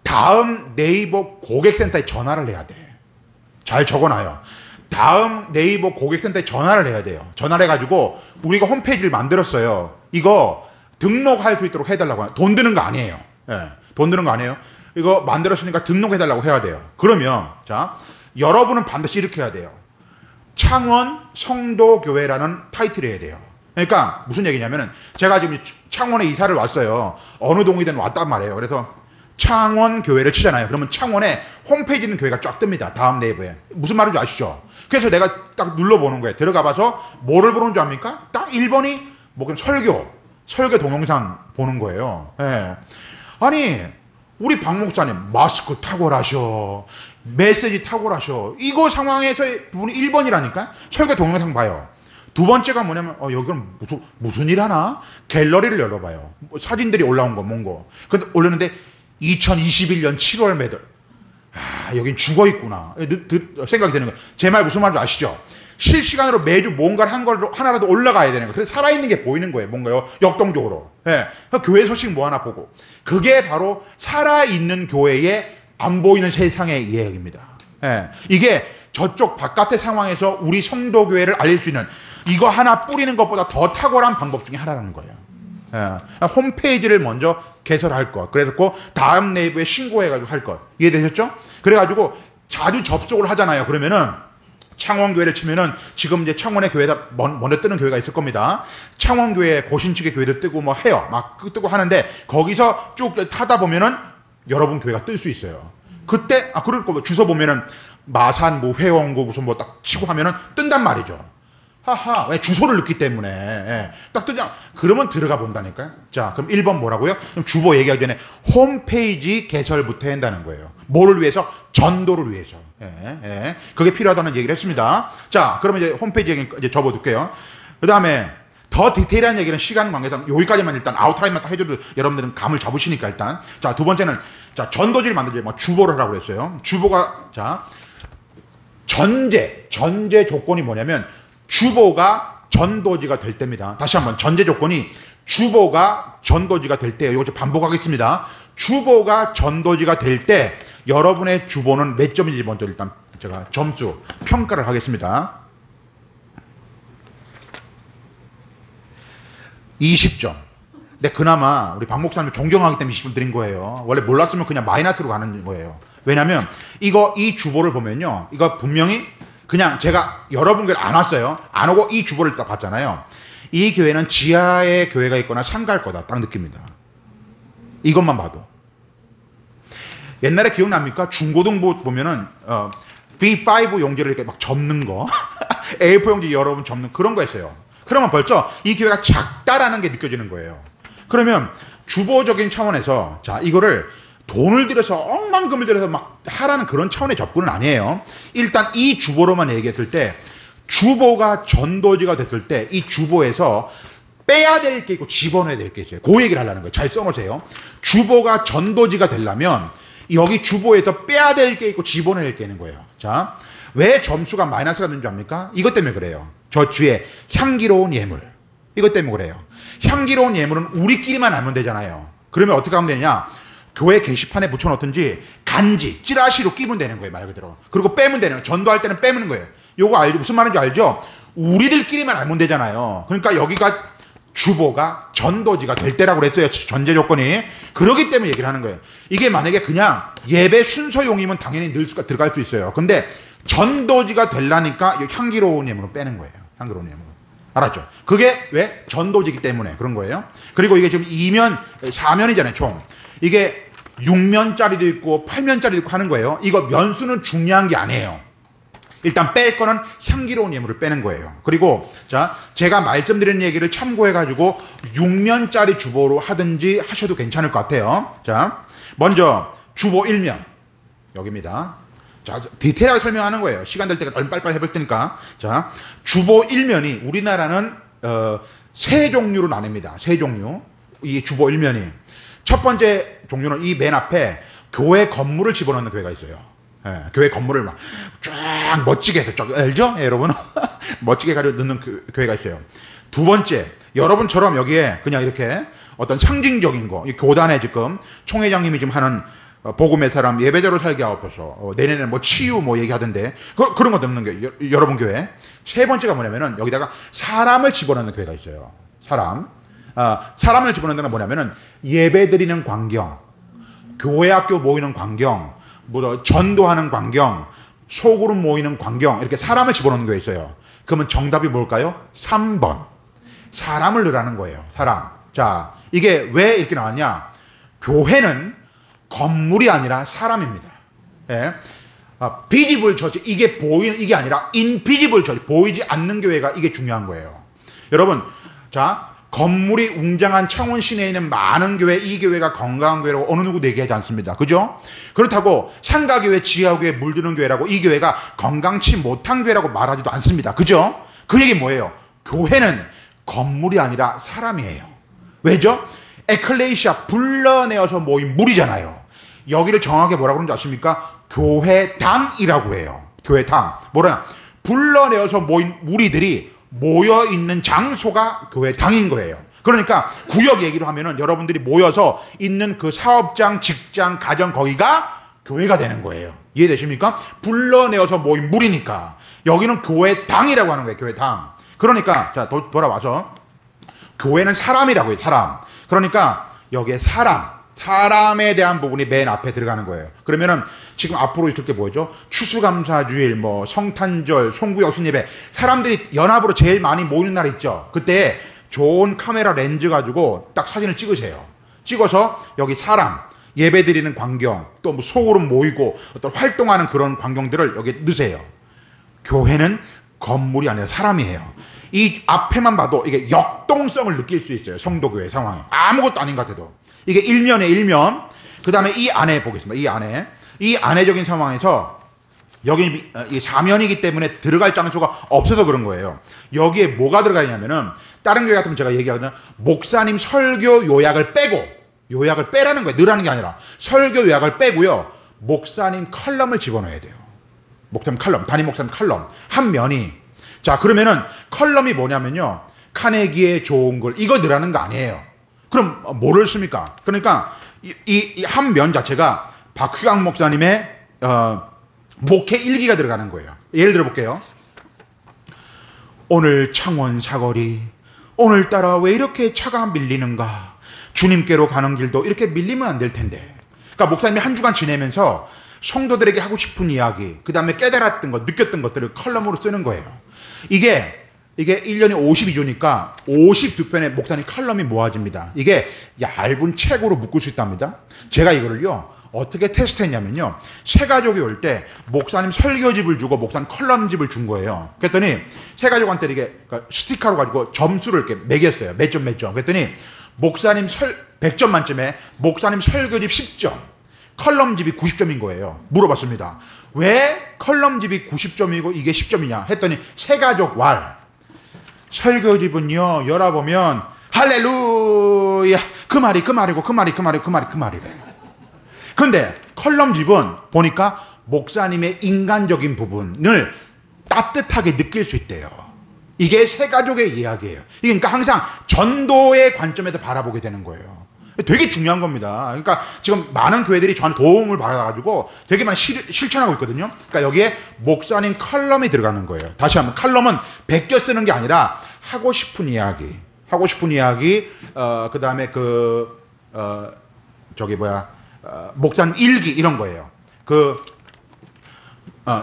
다음 네이버 고객센터에 전화를 해야 돼. 잘 적어놔요. 다음 네이버 고객센터에 전화를 해야 돼요. 전화를 해가지고 우리가 홈페이지를 만들었어요. 이거 등록할 수 있도록 해달라고 해요. 돈 드는 거 아니에요. 돈 드는 거 아니에요. 이거 만들었으니까 등록해달라고 해야 돼요. 그러면 자 여러분은 반드시 이렇게 해야 돼요. 창원 성도교회라는 타이틀을 해야 돼요. 그러니까 무슨 얘기냐면은 제가 지금 창원에 이사를 왔어요. 어느 동이든 왔단 말이에요. 그래서 창원 교회를 치잖아요. 그러면 창원에 홈페이지 있는 교회가 쫙 뜹니다. 다음 네이버에. 무슨 말인지 아시죠? 그래서 내가 딱 눌러보는 거예요. 들어가봐서 뭐를 보는 줄 압니까? 딱 1번이 뭐 그냥 설교 동영상 보는 거예요. 아니 우리 박 목사님 마스크 탁월하셔. 메시지 탁월하셔. 이거 상황에서 부분이 1번이라니까? 설교 동영상 봐요. 두 번째가 뭐냐면 여기는 무슨 일 하나? 갤러리를 열어봐요. 뭐 사진들이 올라온 거 뭔거. 근데 올렸는데 2021년 7월 매달. 여긴 죽어있구나. 생각이 되는 거예요. 제 말 무슨 말인지 아시죠? 실시간으로 매주 뭔가를 하나라도 올라가야 되는 거예요. 그래서 살아있는 게 보이는 거예요. 뭔가요? 역동적으로. 교회 소식 뭐 하나 보고. 그게 바로 살아있는 교회의 안 보이는 세상의 이야기입니다. 이게 저쪽 바깥의 상황에서 우리 성도교회를 알릴 수 있는 이거 하나 뿌리는 것보다 더 탁월한 방법 중에 하나라는 거예요. 홈페이지를 먼저 개설할 것. 그래서 다음 네이버에 신고해가지고 할 것. 이해되셨죠? 그래가지고 자주 접속을 하잖아요. 그러면은 창원교회를 치면은 지금 이제 창원의 교회다 먼저 뜨는 교회가 있을 겁니다. 창원교회 고신 측의 교회도 뜨고 뭐 해요. 막 뜨고 하는데 거기서 쭉 타다 보면은 여러분 교회가 뜰 수 있어요. 그때 그럴 거 주소 보면은 마산 뭐 회원고 무슨 뭐 딱 치고 하면은 뜬단 말이죠. 하하, 왜 주소를 넣기 때문에 딱 뜨자. 그러면 들어가 본다니까요. 자, 그럼 1번 뭐라고요? 그럼 주보 얘기하기 전에 홈페이지 개설부터 한다는 거예요. 뭐를 위해서? 전도를 위해서. 그게 필요하다는 얘기를 했습니다. 자, 그러면 이제 홈페이지 얘기 이제 접어둘게요. 그 다음에 더 디테일한 얘기는 시간 관계상 여기까지만 일단 아웃라인만 딱 해줘도 여러분들은 감을 잡으시니까 일단. 자, 두 번째는 자 전도지를 만들지 뭐 주보를 하라고 그랬어요. 주보가 자 전제 조건이 뭐냐면 주보가 전도지가 될 때입니다. 다시 한번 전제 조건이 주보가 전도지가 될 때예요. 이거 좀 반복하겠습니다. 주보가 전도지가 될 때 여러분의 주보는 몇 점인지 먼저 일단 제가 점수 평가를 하겠습니다. 20점. 근데 그나마 우리 박 목사님 존경하기 때문에 20점 드린 거예요. 원래 몰랐으면 그냥 마이너스로 가는 거예요. 왜냐면 이 주보를 보면요. 이거 분명히 그냥 제가 여러분 교회를 안 왔어요. 안 오고 이 주보를 딱 봤잖아요. 이 교회는 지하에 교회가 있거나 상가일 거다 딱 느낍니다. 이것만 봐도. 옛날에 기억납니까? 중고등부 보면은 B5 용지를 이렇게 막 접는 거 A4 용지 여러분 접는 그런 거 했어요. 그러면 벌써 이 교회가 작다라는 게 느껴지는 거예요. 그러면 주보적인 차원에서 자 이거를 돈을 들여서 억만금을 들여서 막 하라는 그런 차원의 접근은 아니에요. 일단 이 주보로만 얘기했을 때 주보가 전도지가 됐을 때 이 주보에서 빼야 될 게 있고 집어넣어야 될 게 있어요. 그 얘기를 하려는 거예요. 잘 써놓으세요. 주보가 전도지가 되려면 여기 주보에서 빼야 될 게 있고 집어넣어야 될 게 있는 거예요. 자, 왜 점수가 마이너스가 되는 줄 압니까? 이것 때문에 그래요. 저 뒤에 향기로운 예물. 이것 때문에 그래요. 향기로운 예물은 우리끼리만 알면 되잖아요. 그러면 어떻게 하면 되느냐? 교회 게시판에 붙여놓든지 간지, 찌라시로 끼면 되는 거예요. 말 그대로. 그리고 빼면 되는 거예요. 전도할 때는 빼면 거예요. 요거 알죠? 무슨 말인지 알죠? 우리들끼리만 알면 되잖아요. 그러니까 여기가 주보가 전도지가 될 때라고 그랬어요. 전제 조건이. 그러기 때문에 얘기를 하는 거예요. 이게 만약에 그냥 예배 순서용이면 당연히 들어갈 수 있어요. 근데 전도지가 되려니까 향기로운 예물을 빼는 거예요. 향기로운 예물. 알았죠? 그게 왜? 전도지기 때문에 그런 거예요. 그리고 이게 지금 2면, 4면이잖아요, 총. 이게 6면짜리도 있고 8면짜리도 있고 하는 거예요. 이거 면수는 중요한 게 아니에요. 일단 뺄 거는 향기로운 예물을 빼는 거예요. 그리고 자, 제가 말씀드리는 얘기를 참고해가지고 6면짜리 주보로 하든지 하셔도 괜찮을 것 같아요. 자, 먼저 주보 1면. 여기입니다. 자, 디테일하게 설명하는 거예요. 시간 될 때가 빨리빨리 해볼 테니까. 자, 주보 1면이 우리나라는 세 종류로 나뉩니다. 세 종류. 이 주보 1면이. 첫 번째 종류는 이 맨 앞에 교회 건물을 집어넣는 교회가 있어요. 예, 교회 건물을 막 쫙 멋지게 해서 알죠? 예, 여러분? 멋지게 가려 넣는 교회가 있어요. 두 번째, 여러분처럼 여기에 그냥 이렇게 어떤 상징적인 거, 이 교단에 지금 총회장님이 지금 하는 복음의 사람 예배자로 살게 하옵소서. 내년에 뭐 치유 뭐 얘기하던데 그런 거 넣는 게 여러분 교회. 세 번째가 뭐냐면은 여기다가 사람을 집어넣는 교회가 있어요. 사람을 집어넣는 건 뭐냐면은 예배 드리는 광경, 교회 학교 모이는 광경, 뭐 전도하는 광경, 소그룹 모이는 광경 이렇게 사람을 집어넣는 게 있어요. 그러면 정답이 뭘까요? 3번. 사람을 넣으라는 거예요. 사람. 자, 이게 왜 이렇게 나왔냐? 교회는 건물이 아니라 사람입니다. 예. 비지블 처치, 이게 보이는 이게 아니라 인비지블 처치, 보이지 않는 교회가 이게 중요한 거예요. 여러분, 자, 건물이 웅장한 창원 시내에 있는 많은 교회, 이 교회가 건강한 교회라고 어느 누구도 얘기하지 않습니다. 그죠? 그렇다고 상가교회, 지하교회, 물드는 교회라고 이 교회가 건강치 못한 교회라고 말하지도 않습니다. 그죠? 그 얘기 뭐예요? 교회는 건물이 아니라 사람이에요. 왜죠? 에클레시아, 불러내어서 모인 무리잖아요. 여기를 정확하게 뭐라고 그러는지 아십니까? 교회당이라고 해요. 교회당. 뭐냐? 불러내어서 모인 무리들이 모여있는 장소가 교회당인 거예요. 그러니까 구역 얘기로 하면은 여러분들이 모여서 있는 그 사업장, 직장, 가정 거기가 교회가 되는 거예요. 이해되십니까? 불러내어서 모인 무리니까. 여기는 교회당이라고 하는 거예요. 교회당. 그러니까 자 돌아와서 교회는 사람이라고 해요. 사람. 그러니까 여기에 사람에 대한 부분이 맨 앞에 들어가는 거예요. 그러면은 지금 앞으로 있을 게 뭐죠? 추수감사주일, 뭐 성탄절, 송구역신예배, 사람들이 연합으로 제일 많이 모이는 날 있죠. 그때 좋은 카메라 렌즈 가지고 딱 사진을 찍으세요. 찍어서 여기 사람, 예배드리는 광경, 또 뭐 소그룹 모이고 어떤 활동하는 그런 광경들을 여기 넣으세요. 교회는 건물이 아니라 사람이에요. 이 앞에만 봐도 이게 역동성을 느낄 수 있어요. 성도교회 상황에. 아무것도 아닌 것 같아도. 이게 1면에 1면. 그 다음에 이 안에 보겠습니다. 이 안에적인 상황에서 여기 4면이기 때문에 들어갈 장소가 없어서 그런 거예요. 여기에 뭐가 들어가 있냐면은 다른 교회 같으면 제가 얘기하거든요. 목사님 설교 요약을 빼고, 요약을 빼라는 거예요. 넣으라는 게 아니라 설교 요약을 빼고요. 목사님 칼럼을 집어넣어야 돼요. 목사님 칼럼, 담임 목사님 칼럼 한 면이. 자, 그러면은 컬럼이 뭐냐면요. 카네기의 좋은 글 이거 넣으라는 거 아니에요. 그럼 뭐를 씁니까? 그러니까 이 한 면 자체가 박휘강 목사님의 목회 일기가 들어가는 거예요. 예를 들어 볼게요. 오늘 창원 사거리 오늘따라 왜 이렇게 차가 밀리는가? 주님께로 가는 길도 이렇게 밀리면 안 될 텐데. 그러니까 목사님이 한 주간 지내면서 성도들에게 하고 싶은 이야기, 그 다음에 깨달았던 것, 느꼈던 것들을 컬럼으로 쓰는 거예요. 이게 1년이 52주니까 52편의 목사님 컬럼이 모아집니다. 이게 얇은 책으로 묶을 수 있답니다. 제가 이거를요, 어떻게 테스트했냐면요, 새가족이 올 때 목사님 설교집을 주고 목사님 컬럼집을 준 거예요. 그랬더니 새가족한테 이게 스티커로 가지고 점수를 이렇게 매겼어요. 몇 점. 그랬더니 목사님 100점 만점에 목사님 설교집 10점, 컬럼집이 90점인 거예요. 물어봤습니다. 왜 컬럼집이 90점이고 이게 10점이냐 했더니 새가족 왈, 설교집은요 열어보면 할렐루야 그 말이래. 근데 컬럼집은 보니까 목사님의 인간적인 부분을 따뜻하게 느낄 수 있대요. 이게 새가족의 이야기예요. 이게 그러니까 항상 전도의 관점에서 바라보게 되는 거예요. 되게 중요한 겁니다. 그러니까 지금 많은 교회들이 저한테 도움을 받아가지고 되게 많이 실천하고 있거든요. 그러니까 여기에 목사님 컬럼이 들어가는 거예요. 다시 한번, 컬럼은 베껴 쓰는 게 아니라 하고 싶은 이야기, 그 다음에 목사님 일기 이런 거예요.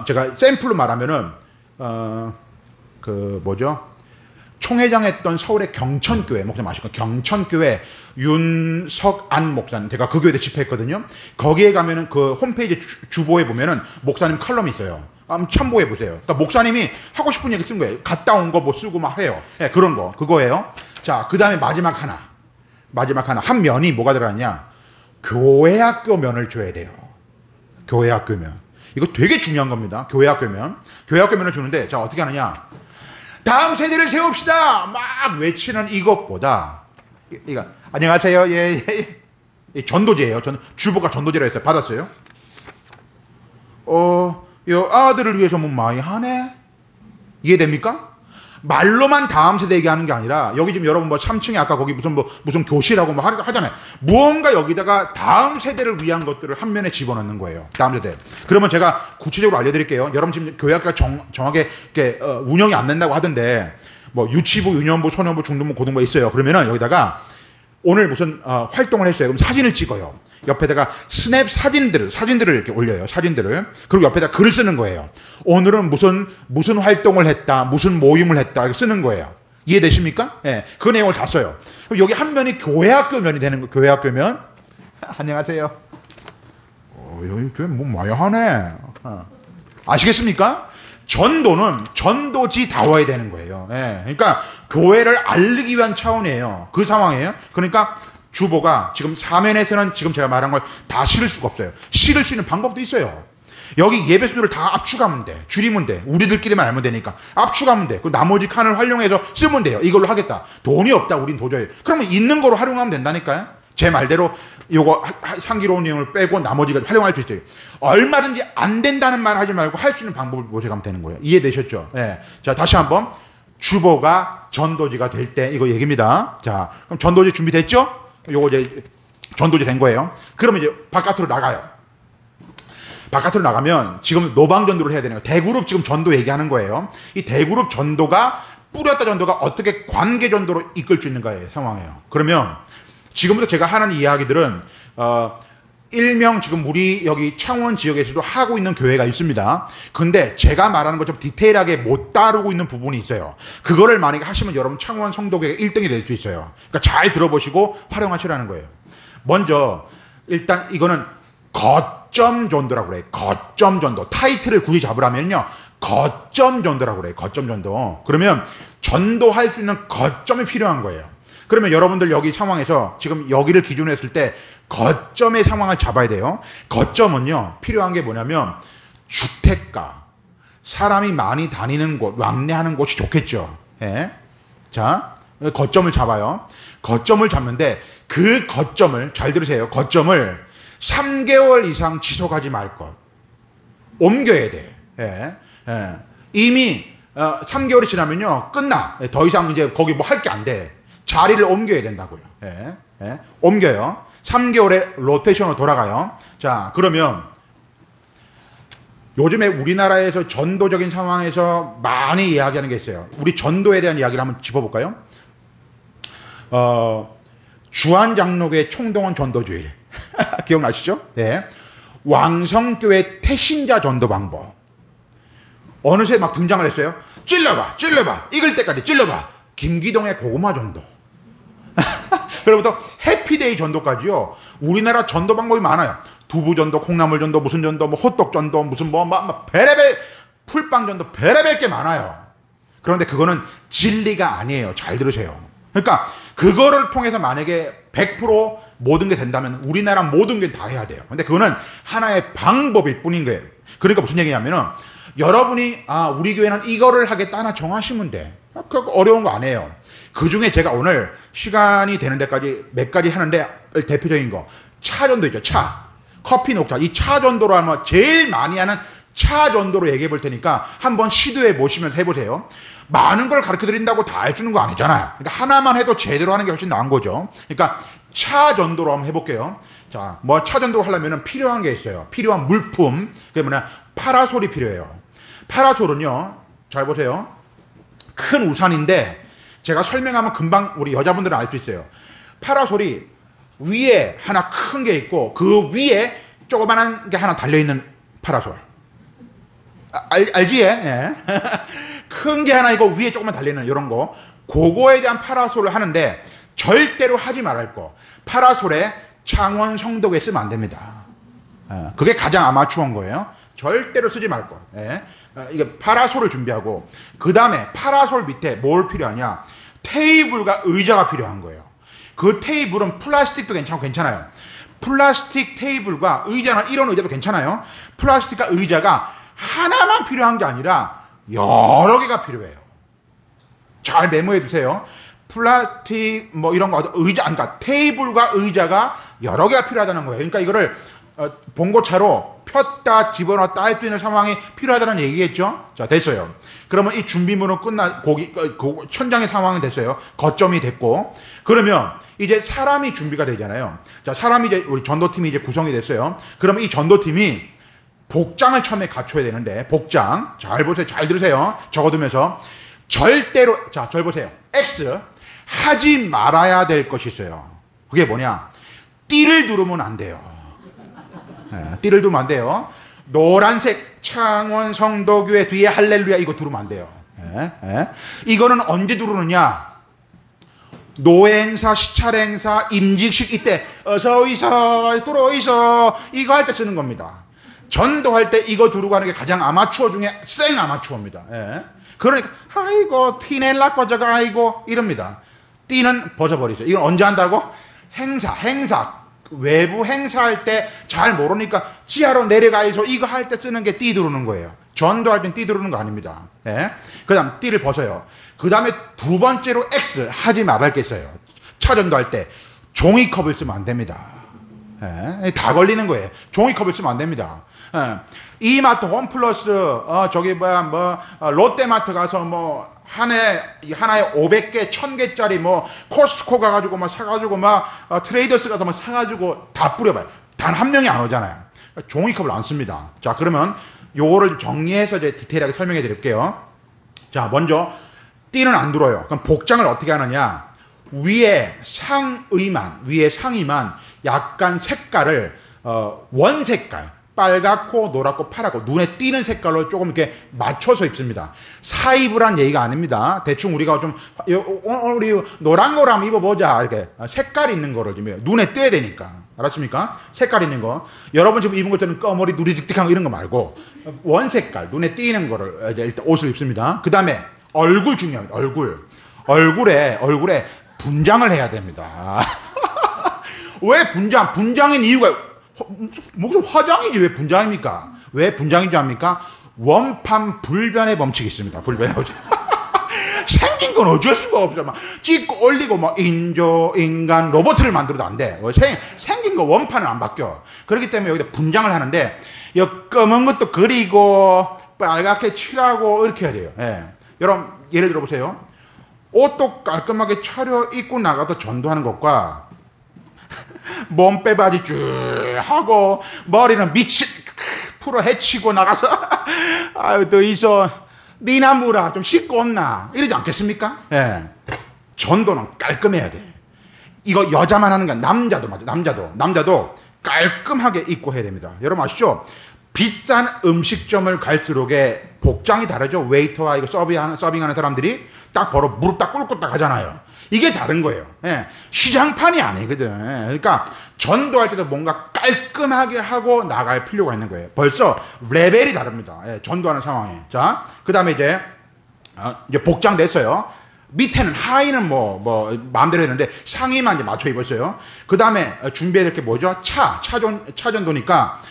제가 샘플로 말하면은 총회장 했던 서울의 경천교회 목사님 아시고, 경천교회 윤석안 목사님, 제가 그 교회에 집회했거든요. 거기에 가면은 그 홈페이지 주보에 보면은 목사님 컬럼이 있어요. 한번 참고해 보세요. 그러니까 목사님이 하고 싶은 얘기 쓴 거예요. 갔다 온 거 뭐 쓰고 막 해요. 네, 그런 거, 그거예요. 자, 그 다음에 마지막 하나, 한 면이 뭐가 들어갔냐? 교회학교 면을 줘야 돼요. 교회학교 면. 이거 되게 중요한 겁니다. 교회학교 면을 주는데, 자, 어떻게 하느냐? 다음 세대를 세웁시다! 막 외치는 이것보다, 이거, 안녕하세요. 예. 전도제예요. 주보가 전도제라 했어요. 받았어요? 요 아들을 위해서 뭐 많이 하네? 이해됩니까? 말로만 다음 세대 얘기하는 게 아니라, 여기 지금 여러분 3층에 아까 거기 무슨 교실하고 하잖아요. 무언가 여기다가 다음 세대를 위한 것들을 한 면에 집어넣는 거예요. 다음 세대. 그러면 제가 구체적으로 알려드릴게요. 여러분 지금 교회학교가 정확하게 이렇게 운영이 안 된다고 하던데, 뭐 유치부, 유년부, 소년부, 중등부, 고등부 있어요. 그러면은 여기다가 오늘 무슨 활동을 했어요. 그럼 사진을 찍어요. 옆에다가 스냅 사진들을 이렇게 올려요. 그리고 옆에다 글을 쓰는 거예요. 오늘은 무슨 활동을 했다, 무슨 모임을 했다, 이렇게 쓰는 거예요. 이해되십니까? 예, 그 내용을 다 써요. 그럼 여기 한 면이 교회학교 면이 되는 거예요. 교회학교 면. 안녕하세요. 여기 교회 뭐 많이 하네. 아시겠습니까? 전도는 전도지다워야 되는 거예요. 예, 그러니까 교회를 알리기 위한 차원이에요. 그 상황이에요. 그러니까 주보가 지금 사면에서는 지금 제가 말한 걸 다 실을 수가 없어요. 실을 수 있는 방법도 있어요. 여기 예배 순서를 다 압축하면 돼. 줄이면 돼. 우리들끼리만 알면 되니까. 압축하면 돼. 그 나머지 칸을 활용해서 쓰면 돼요. 이걸로 하겠다. 돈이 없다. 우린 도저히. 그러면 있는 거로 활용하면 된다니까요. 제 말대로 요거 향기로운 내용을 빼고 나머지가 활용할 수 있어요. 얼마든지 안 된다는 말 하지 말고 할 수 있는 방법을 모색하면 되는 거예요. 이해되셨죠? 네. 자, 다시 한번. 주보가 전도지가 될 때 이거 얘기입니다. 자, 그럼 전도지 준비됐죠? 요거 이제 전도지 된 거예요. 그러면 이제 바깥으로 나가요. 바깥으로 나가면 지금 노방 전도를 해야 되는 거예요. 대그룹 지금 전도 얘기하는 거예요. 이 대그룹 전도가 뿌렸다 전도가 어떻게 관계 전도로 이끌 수 있는가의 상황이에요. 그러면 지금부터 제가 하는 이야기들은 일명 지금 우리 여기 창원 지역에서도 하고 있는 교회가 있습니다. 근데 제가 말하는 것처럼 디테일하게 못 다루고 있는 부분이 있어요. 그거를 만약에 하시면 여러분 창원 성도교회가 1등이 될 수 있어요. 그러니까 잘 들어보시고 활용하시라는 거예요. 먼저 일단 이거는 거점 전도라고 그래요. 거점 전도. 타이틀을 굳이 잡으라면요. 거점 전도라고 그래요. 거점 전도. 그러면 전도할 수 있는 거점이 필요한 거예요. 그러면 여러분들 여기 상황에서 지금 여기를 기준으로 했을 때 거점의 상황을 잡아야 돼요. 거점은요, 필요한 게 뭐냐면 주택가, 사람이 많이 다니는 곳, 왕래하는 곳이 좋겠죠. 예. 자, 거점을 잡아요. 거점을 잡는데 그 거점을, 잘 들으세요. 거점을 3개월 이상 지속하지 말 것. 옮겨야 돼. 예. 예. 이미 3개월이 지나면요, 끝나. 더 이상 이제 거기 뭐 할 게 안 돼. 자리를 옮겨야 된다고요. 예. 예. 옮겨요. 3개월에 로테이션으로 돌아가요. 자, 그러면 요즘에 우리나라에서 전도적인 상황에서 많이 이야기하는 게 있어요. 우리 전도에 대한 이야기를 한번 짚어볼까요? 주한장로교회 총동원 전도주일. 기억나시죠? 네. 왕성교회 태신자 전도 방법. 어느새 막 등장을 했어요. 찔러봐, 찔러봐, 익을 때까지 찔러봐. 김기동의 고구마 전도. 그로부터 해피데이 전도까지요. 우리나라 전도 방법이 많아요. 두부 전도, 콩나물 전도, 무슨 전도, 뭐 호떡 전도, 무슨 베레벨 풀빵 전도, 베레벨 게 많아요. 그런데 그거는 진리가 아니에요. 잘 들으세요. 그러니까 그거를 통해서 만약에 100% 모든 게 된다면 우리나라 모든 게 다 해야 돼요. 근데 그거는 하나의 방법일 뿐인 거예요. 그러니까 무슨 얘기냐면은 여러분이 우리 교회는 이거를 하겠다 하나 정하시면 돼. 그거 어려운 거 아니에요. 그 중에 제가 오늘 시간이 되는 데까지 몇 가지 하는데 대표적인 거 차전도 있죠. 차, 커피 녹차. 이 차전도로 하면 제일 많이 하는 차전도로 얘기해 볼 테니까 한번 시도해 보시면서 해보세요. 많은 걸 가르쳐 드린다고 다 해주는 거 아니잖아요. 그러니까 하나만 해도 제대로 하는 게 훨씬 나은 거죠. 그러니까 차전도로 한번 해볼게요. 자, 뭐 차전도로 하려면 필요한 게 있어요. 필요한 물품. 그게 뭐냐? 파라솔이 필요해요. 파라솔은요, 잘 보세요. 큰 우산인데 제가 설명하면 금방 우리 여자분들은 알 수 있어요. 파라솔이 위에 하나 큰 게 있고 그 위에 조그만한 게 하나 달려있는 파라솔. 알지? 예. 큰 게 하나 있고 위에 조금만 달려있는 이런 거. 그거에 대한 파라솔을 하는데 절대로 하지 말할 거. 파라솔에 창원 성덕에 쓰면 안 됩니다. 그게 가장 아마추어인 거예요. 절대로 쓰지 말 거. 예. 이게 파라솔을 준비하고 그 다음에 파라솔 밑에 뭘 필요하냐? 테이블과 의자가 필요한 거예요. 그 테이블은 플라스틱도 괜찮아요. 플라스틱 테이블과 의자는 이런 의자도 괜찮아요. 플라스틱과 의자가 하나만 필요한 게 아니라 여러 개가 필요해요. 잘 메모해 두세요. 플라스틱 뭐 이런 거 의자, 그러니까 테이블과 의자가 여러 개가 필요하다는 거예요. 그러니까 이거를 봉고차로 폈다 집어넣었다 할 수 있는 상황이 필요하다는 얘기겠죠. 자, 됐어요. 그러면 이 준비물은 현장의 상황은 됐어요. 거점이 됐고, 그러면 이제 사람이 준비가 되잖아요. 자, 사람이 이제 우리 전도팀이 이제 구성이 됐어요. 그러면 이 전도팀이 복장을 처음에 갖춰야 되는데, 복장 잘 보세요, 잘 들으세요. 적어두면서 절대로, 자, 절 보세요. X 하지 말아야 될 것이 있어요. 그게 뭐냐? 띠를 두르면 안 돼요. 띠를 두르면 안 돼요. 노란색 창원 성도교회 뒤에 할렐루야 이거 두르면 안 돼요. 이거는 언제 두르느냐? 노행사, 시찰행사, 임직식 이때 어서오이소 들어오이소 이거 할 때 쓰는 겁니다. 전도할 때 이거 두르고 하는 게 가장 아마추어 중에 생 아마추어입니다. 그러니까 아이고 티넬라 꺼져가 아이고 이럽니다. 띠는 벗어버리죠. 이건 언제 한다고? 행사 외부 행사할 때 잘 모르니까 지하로 내려가이소 이거 할 때 쓰는 게 띠 두르는 거예요. 전도할 땐 띠 두르는 거 아닙니다. 그 다음 띠를 벗어요. 그 다음에 두 번째로 X 하지 말할 게 있어요. 차전도할 때 종이컵을 쓰면 안 됩니다. 다 걸리는 거예요. 종이컵을 쓰면 안 됩니다. 이마트, 홈플러스, 롯데마트 가서 뭐 하나에 500개, 1000개짜리 뭐 코스트코 가가지고 막 사가지고 막 트레이더스 가서 막 사가지고 다 뿌려봐요. 단 한 명이 안 오잖아요. 종이컵을 안 씁니다. 자, 그러면 요거를 정리해서 이제 디테일하게 설명해 드릴게요. 자, 먼저 띠는 안 들어요. 그럼 복장을 어떻게 하느냐? 위에 상의만 약간 색깔을 원색깔 빨갛고 노랗고 파랗고 눈에 띄는 색깔로 조금 이렇게 맞춰서 입습니다. 사입을 한 얘기가 아닙니다. 대충 우리가 좀 오늘 우리 노란 거를 한번 입어보자 이렇게 색깔 있는 거를 좀 눈에 띄어야 되니까 알았습니까? 색깔 있는 거 여러분 지금 입은 것처럼 검머리 누리득득한 거 이런 거 말고 원색깔 눈에 띄는 거를 이제 일단 옷을 입습니다. 그 다음에 얼굴 중요합니다. 얼굴에 분장을 해야 됩니다. 왜 분장인 이유가 무슨 화장이지 왜 분장입니까? 왜 분장인지 압니까? 원판 불변의 법칙이 있습니다. 불변의 법칙. 생긴 건 어쩔 수가 없어. 막 찍고 올리고 막 인간 로봇을 만들어도 안 돼. 생긴 거 원판은 안 바뀌어. 그렇기 때문에 여기다 분장을 하는데 이 검은 것도 그리고 빨갛게 칠하고 이렇게 해야 돼요. 여러분 예를 들어 보세요. 옷도 깔끔하게 차려 입고 나가서 전도하는 것과 몸빼바지 쭉 하고 머리는 미친 풀어 헤치고 나가서 아유 너 이서 니나 무라 좀 씻고 온나 이러지 않겠습니까? 전도는 깔끔해야 돼. 이거 여자만 하는 게 아니라 남자도 맞아. 남자도 깔끔하게 입고 해야 됩니다. 여러분 아시죠? 비싼 음식점을 갈수록에 복장이 다르죠. 웨이터와 이거 서빙하는 사람들이 딱 바로 무릎 딱 꿇고 딱 하잖아요. 이게 다른 거예요. 예. 시장판이 아니거든. 그러니까 전도할 때도 뭔가 깔끔하게 하고 나갈 필요가 있는 거예요. 벌써 레벨이 다릅니다. 예, 전도하는 상황에. 자, 그 다음에 이제 복장 됐어요. 밑에는 하의는 마음대로 했는데 상의만 이제 맞춰 입었어요. 그 다음에 준비해야 될 게 뭐죠? 차전도니까,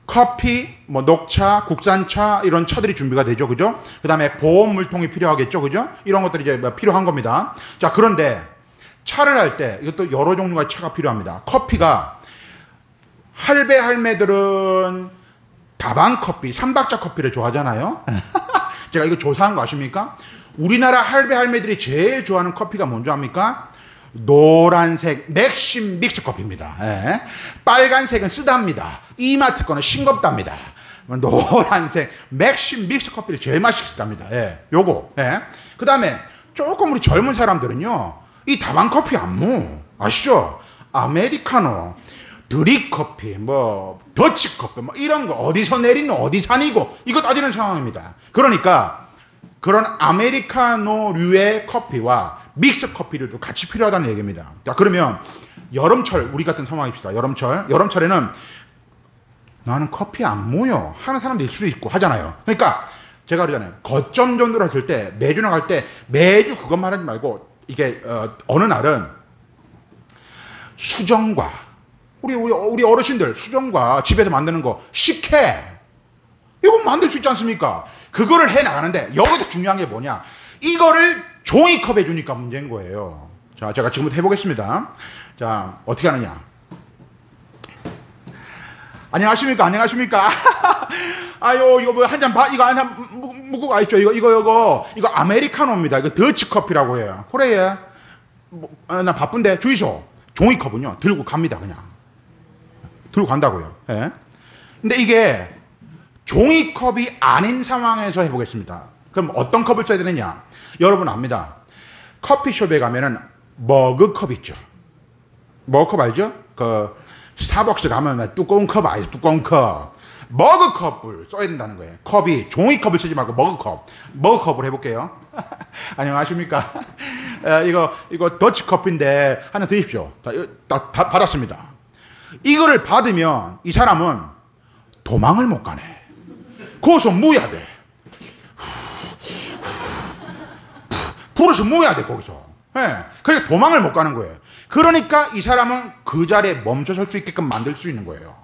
커피, 녹차, 국산차, 이런 차들이 준비가 되죠. 그죠? 그 다음에 보온 물통이 필요하겠죠. 그죠? 이런 것들이 이제 필요한 겁니다. 자, 그런데 차를 할 때 이것도 여러 종류의 차가 필요합니다. 커피가 할배들은 다방 커피, 삼박자 커피를 좋아하잖아요. 제가 이거 조사한 거 아십니까? 우리나라 할배들이 제일 좋아하는 커피가 뭔지 압니까? 노란색 맥심 믹스 커피입니다. 예. 빨간색은 쓰답니다. 이마트 거는 싱겁답니다. 노란색 맥심 믹스 커피를 제일 맛있답니다. 예. 요거. 예. 그 다음에 조금 우리 젊은 사람들은요, 이 다방 커피 안무 아시죠? 아메리카노, 드립 커피, 더치 커피, 이런 거 어디서 내리노, 어디 산이고 이거 따지는 상황입니다. 그러니까 그런 아메리카노류의 커피와 믹스 커피류도 같이 필요하다는 얘기입니다. 자, 그러면 여름철, 우리 같은 상황입시다. 여름철에는 나는 커피 안 모여 하는 사람도 있을 수도 있고 하잖아요. 그러니까 제가 그러잖아요. 거점 전도를 했을 때, 매주 나갈 때 매주 그것만 하지 말고, 이게 어느 날은 수정과 우리 어르신들 수정과 집에서 만드는 거 식혜, 이거 만들 수 있지 않습니까? 그거를 해 나가는데 여기서 중요한 게 뭐냐? 이거를 종이컵에 주니까 문제인 거예요. 자, 제가 지금부터 해보겠습니다. 자, 어떻게 하느냐? 안녕하십니까? 아유, 이거 한 잔 이거 한잔 묵고 아시죠? 이거 아메리카노입니다. 이거 더치 커피라고 해요. 그래, 나 바쁜데 주이소. 종이컵은요 들고 갑니다. 그냥 들고 간다고요. 예. 근데 이게 종이컵이 아닌 상황에서 해보겠습니다. 그럼 어떤 컵을 써야 되느냐? 여러분 압니다. 커피숍에 가면은 머그컵 있죠. 머그컵 알죠? 그 스타벅스 가면 두꺼운 컵 아니죠? 두꺼운 컵. 머그컵을 써야 된다는 거예요. 컵이 종이컵을 쓰지 말고 머그컵을 해볼게요. 안녕하십니까? 이거 더치 커피인데 하나 드십시오. 자, 딱 받았습니다. 이거를 받으면 이 사람은 도망을 못 가네. 거기서 무야 돼. 불어서 무야 돼, 거기서. 예. 그러니까 도망을 못 가는 거예요. 그러니까 이 사람은 그 자리에 멈춰 설 수 있게끔 만들 수 있는 거예요.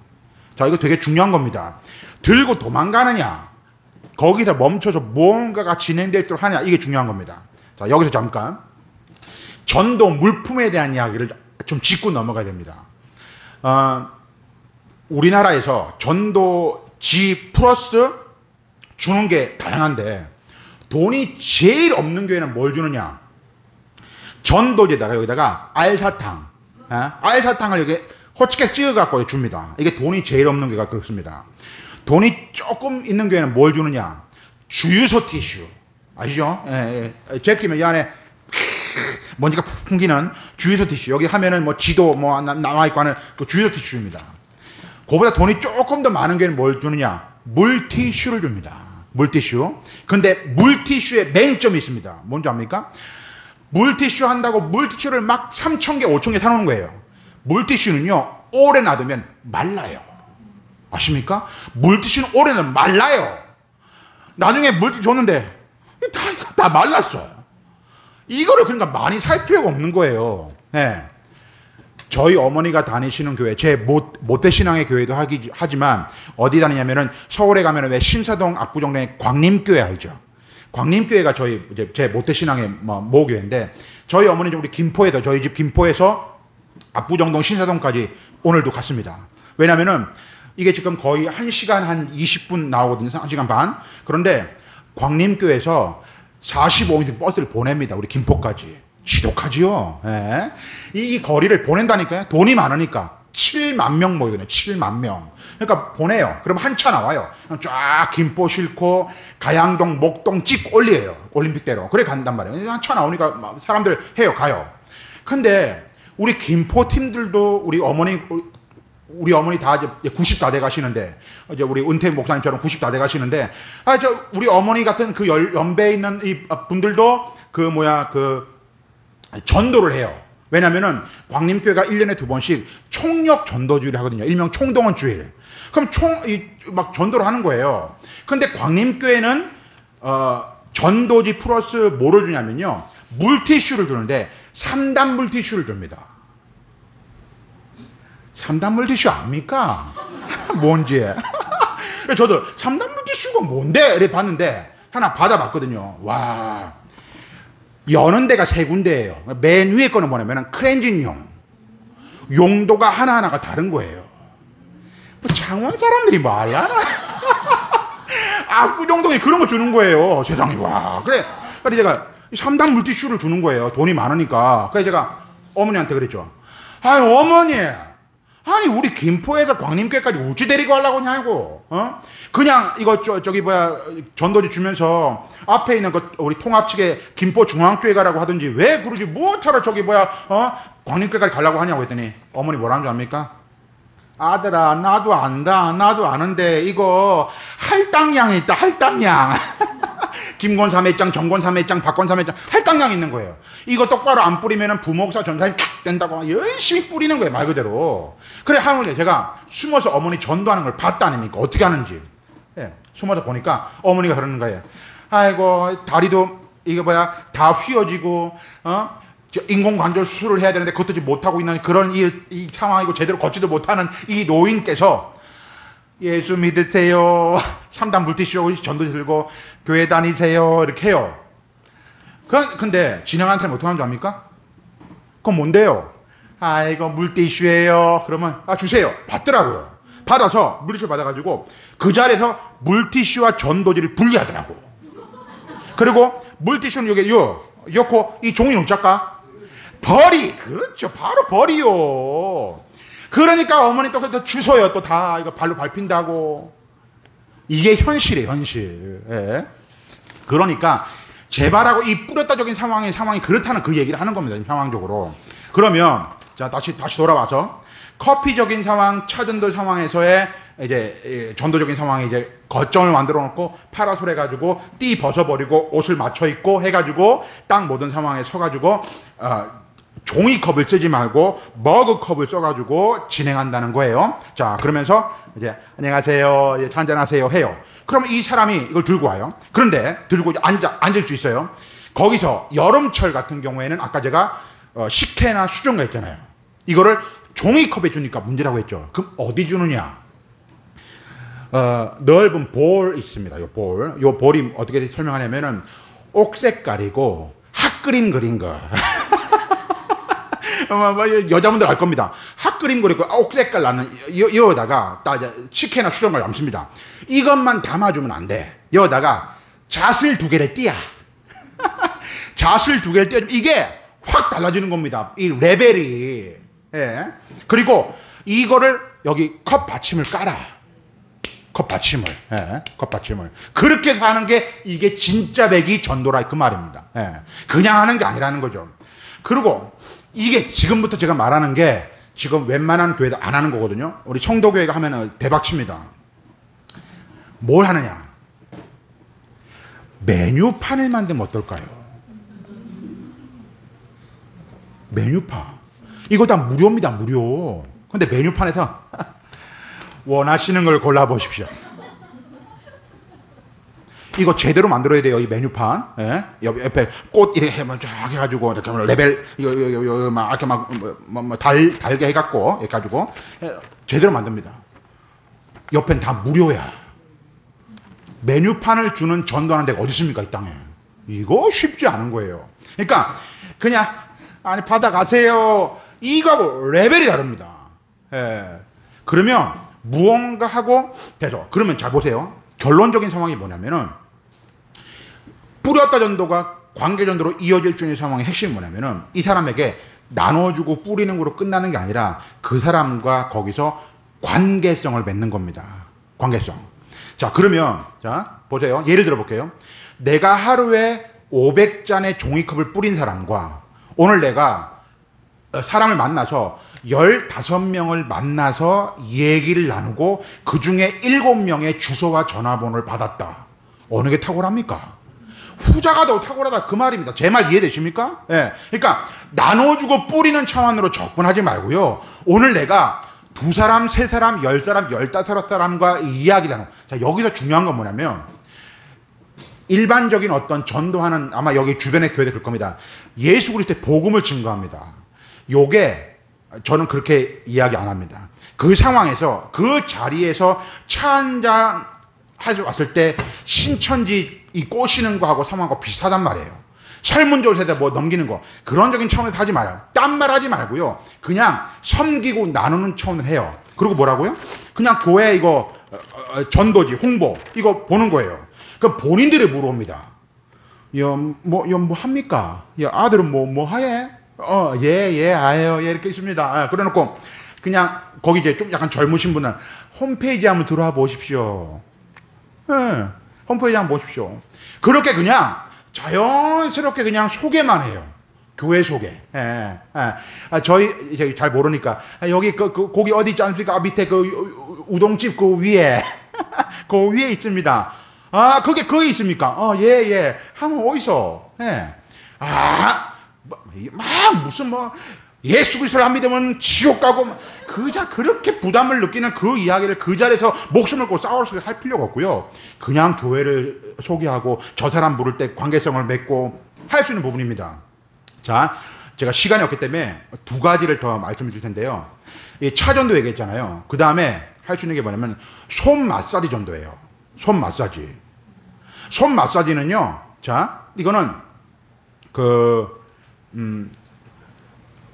자, 이거 되게 중요한 겁니다. 들고 도망가느냐, 거기서 멈춰서 무언가가 진행되도록 하느냐, 이게 중요한 겁니다. 자, 여기서 잠깐 전도 물품에 대한 이야기를 좀 짚고 넘어가야 됩니다. 우리나라에서 전도지 플러스 주는 게 다양한데, 돈이 제일 없는 교회는 뭘 주느냐? 전도제다가 여기다가 알사탕, 알사탕을 여기 호치케 찍어갖고 줍니다. 이게 돈이 제일 없는 교회가 그렇습니다. 돈이 조금 있는 교회는 뭘 주느냐? 주유소 티슈. 아시죠? 제끼면 이 안에 먼지가 푹 풍기는 주유소 티슈. 여기 하면은 지도 나와있고 하는 그 주유소 티슈입니다. 그보다 돈이 조금 더 많은 교회는 뭘 주느냐? 물티슈를 줍니다. 물티슈. 근데 물티슈에 맹점이 있습니다. 뭔지 압니까? 물티슈 한다고 물티슈를 막 3,000개, 5,000개 사놓는 거예요. 물티슈는요, 오래 놔두면 말라요. 아십니까? 물티슈는 오래는 말라요. 나중에 물티슈 줬는데 다 말랐어요. 이거를 그러니까 많이 살 필요가 없는 거예요. 네. 저희 어머니가 다니시는 교회, 제 모태신앙의 교회도 하지만 어디 다니냐면은 서울에 가면은 왜 신사동 압구정동에 광림교회 알죠? 광림교회가 제 모태신앙의 모교회인데, 저희 어머니는 우리 김포에도, 저희 집 김포에서 압구정동 신사동까지 오늘도 갔습니다. 왜냐면은 이게 지금 거의 1시간 한 20분 나오거든요. 1시간 반. 그런데 광림교회에서 45분 버스를 보냅니다. 우리 김포까지. 지독하지요. 예. 이 거리를 보낸다니까요. 돈이 많으니까. 7만 명 모이거든요. 7만 명. 그러니까 보내요. 그럼 한 차 나와요. 쫙 김포 싣고 가양동, 목동 찍고 올리에요. 올림픽대로. 그래 간단 말이에요. 한 차 나오니까 사람들 해요. 가요. 근데 우리 김포 팀들도 우리 어머니 우리 어머니 다 이제 90 다 돼 가시는데, 이제 우리 은퇴 목사님처럼 90 다 돼 가시는데, 우리 어머니 같은 그 연배에 있는 이 분들도 전도를 해요. 왜냐면은 광림교회가 1년에 2번씩 총력 전도주의를 하거든요. 일명 총동원 주일. 그럼 막 전도를 하는 거예요. 근데 광림교회는 전도지 플러스 뭐를 주냐면요, 물티슈를 주는데 3단 물티슈를 줍니다. 3단 물티슈 압니까? 뭔지. 저도 3단 물티슈가 뭔데? 이렇게 봤는데 하나 받아봤거든요. 와, 여는 데가 3군데예요. 맨 위에 거는 뭐냐면 클렌징용. 용도가 하나하나가 다른 거예요. 뭐 창원 사람들이 뭐 알라나? 압구정동에 그런 거 주는 거예요. 세상에. 와. 그래 제가 3단 물티슈를 주는 거예요. 돈이 많으니까. 그래 제가 어머니한테 그랬죠. 아유, 어머니, 아니 우리 김포에서 광림교회까지 어찌 데리고 가려고 하냐고. 그냥 이거 전도지 주면서 앞에 있는 우리 통합 측에 김포중앙교회 가라고 하든지 왜 그러지 뭐하러 광림교회까지 가려고 하냐고 했더니 어머니 뭐라는 줄 압니까? 아들아, 나도 안다. 나도 아는데 이거 할당량이 있다. 할당량. 김권 3회장, 정권 3회장, 박권 3회장 할당량 있는 거예요. 이거 똑바로 안 뿌리면 부목사 전사님 탁 된다고 열심히 뿌리는 거예요. 말 그대로. 그래 하는데 제가 숨어서 어머니 전도하는 걸 봤다 아닙니까? 어떻게 하는지. 예, 숨어서 보니까 어머니가 그러는 거예요. 아이고, 다리도 다 휘어지고 인공관절 수술을 해야 되는데 그것도 못하고 있는 그런 이 상황이고 제대로 걷지도 못하는 이 노인께서 예수 믿으세요. 3단 물티슈 전도 들고 교회 다니세요. 이렇게 해요. 근데 진행하는 사람이 어떻게 하는 줄 압니까? 그건 뭔데요? 이거 물티슈예요. 그러면 주세요. 받더라고요. 받아서 물티슈 받아가지고 그 자리에서 물티슈와 전도지를 분리하더라고. 그리고 물티슈는 여기 넣고 이 종이 놓자까 그렇죠. 바로 버리요. 그러니까 어머니 또 주워요. 또 다 이거 발로 밟힌다고. 이게 현실이에요, 현실. 예. 그러니까 재발하고 이 뿌렸다적인 상황이 그렇다는 그 얘기를 하는 겁니다. 상황적으로. 그러면 자 다시 돌아와서 커피적인 상황, 차전도 상황에서의 이제 전도적인 상황에 이제 거점을 만들어 놓고 파라솔 해가지고 띠 벗어버리고 옷을 맞춰 입고 해가지고 딱 모든 상황에 서가지고 종이컵을 쓰지 말고 머그컵을 써가지고 진행한다는 거예요. 자, 그러면서 이제 안녕하세요, 예, 한잔하세요 해요. 그러면 이 사람이 이걸 들고 와요. 그런데 들고 앉을 수 있어요. 거기서 여름철 같은 경우에는 아까 제가 식혜나 수정가 있잖아요. 이거를 종이컵에 주니까 문제라고 했죠. 그럼 어디 주느냐? 넓은 볼 있습니다. 요 볼이 어떻게 설명하냐면은 옥색깔이고 핫그림 그린 거. 여자분들 알 겁니다. 핫그림 그리고 옥색깔 나는 여기다가 딱 식혜나 수정을 담습니다. 이것만 담아주면 안 돼. 여기다가 잣을 2개를 띄야. 잣을 2개를 띄워주면 이게 확 달라지는 겁니다. 이 레벨이. 예. 그리고 이거를 여기 컵 받침을 깔아. 컵 받침을. 예. 컵 받침을. 그렇게 해서 하는 게 이게 진짜 배기 전도라 그 말입니다. 예. 그냥 하는 게 아니라는 거죠. 그리고 이게 지금부터 제가 말하는 게 지금 웬만한 교회도 안 하는 거거든요. 우리 청도교회가 하면은 대박칩니다. 뭘 하느냐? 메뉴판을 만들면 어떨까요? 메뉴판. 이거 다 무료입니다, 무료. 근데 메뉴판에서 원하시는 걸 골라보십시오. 이거 제대로 만들어야 돼요, 이 메뉴판. 예? 옆에 꽃 이렇게 쫙 해가지고, 이렇게 레벨, 달게 해갖고, 이렇게 해가지고, 제대로 만듭니다. 옆엔 다 무료야. 메뉴판을 주는 전도하는 데가 어디 있습니까, 이 땅에? 이거 쉽지 않은 거예요. 그러니까, 그냥, 받아가세요. 이거하고 레벨이 다릅니다. 예. 그러면, 무언가 하고, 되죠. 그러면 잘 보세요. 결론적인 상황이 뭐냐면은, 뿌렸다 전도가 관계 전도로 이어질 수 있는 상황의 핵심이 뭐냐면은 이 사람에게 나눠주고 뿌리는 거로 끝나는 게 아니라 그 사람과 거기서 관계성을 맺는 겁니다. 관계성. 자, 그러면 자 보세요. 예를 들어 볼게요. 내가 하루에 500잔의 종이컵을 뿌린 사람과 오늘 내가 사람을 만나서 15명을 만나서 얘기를 나누고 그 중에 7명의 주소와 전화번호를 받았다. 어느 게 탁월합니까? 후자가 더 탁월하다 그 말입니다. 제 말 이해되십니까? 예. 그러니까 나눠주고 뿌리는 차원으로 접근하지 말고요. 오늘 내가 2사람, 3사람, 10사람, 15사람과 이야기를 나누고, 자, 여기서 중요한 건 뭐냐면 일반적인 어떤 전도하는, 아마 여기 주변의 교회들 그럴 겁니다. 예수 그리스도의 복음을 증거합니다. 요게 저는 그렇게 이야기 안 합니다. 그 상황에서 그 자리에서 차 한잔 왔을 때 신천지 이 꼬시는 거하고 상황하고 비슷하단 말이에요. 설문조사 세대 뭐 넘기는 거 그런적인 차원에서 하지 말아요. 딴 말 하지 말고요. 그냥 섬기고 나누는 차원을 해요. 그리고 뭐라고요? 그냥 교회 이거 전도지 홍보 이거 보는 거예요. 그럼 본인들이 물어봅니다. 뭐 합니까? 야, 아들은 뭐 하예? 아예요. 예, 이렇게 있습니다. 그래놓고 그냥 거기 이제 좀 약간 젊으신 분은 홈페이지 한번 들어와 보십시오. 예, 홈페이지 한번 보십시오. 그렇게 그냥 자연스럽게 그냥 소개만 해요. 교회 소개. 저희 잘 모르니까 여기 그 고기 어디 있지 않습니까? 밑에 그 우동집 그 위에 그 위에 있습니다. 아, 거기 있습니까? 예. 하면 어디서? 예. 무슨 예수 그리스도를 안 믿으면 지옥 가고 그렇게 부담을 느끼는 그 이야기를 그 자리에서 목숨을 걸고 싸워서 할 필요가 없고요. 그냥 교회를 소개하고 저 사람 부를 때 관계성을 맺고 할 수 있는 부분입니다. 자, 제가 시간이 없기 때문에 2가지를 더 말씀해 줄 텐데요. 이 차전도 얘기했잖아요. 그 다음에 할 수 있는 게 뭐냐면 손 마사지 전도예요. 손 마사지. 손 마사지는요. 자, 이거는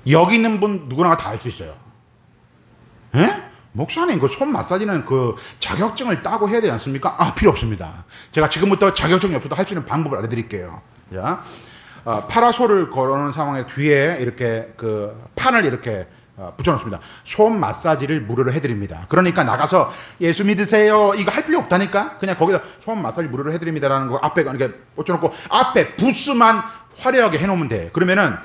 여기 있는 분 누구나 다 할 수 있어요. 예? 목사님, 그 손 마사지는 그 자격증을 따고 해야 되지 않습니까? 필요 없습니다. 제가 지금부터 자격증이 없어도 할 수 있는 방법을 알려드릴게요. 자, 파라솔을 걸어놓은 상황에 뒤에 이렇게 그 판을 이렇게 붙여놓습니다. 손 마사지를 무료로 해드립니다. 그러니까 나가서 예수 믿으세요 이거 할 필요 없다니까. 그냥 거기다 손 마사지 무료로 해드립니다라는 거 앞에 이렇게 붙여놓고 앞에 부스만 화려하게 해놓으면 돼. 그러면은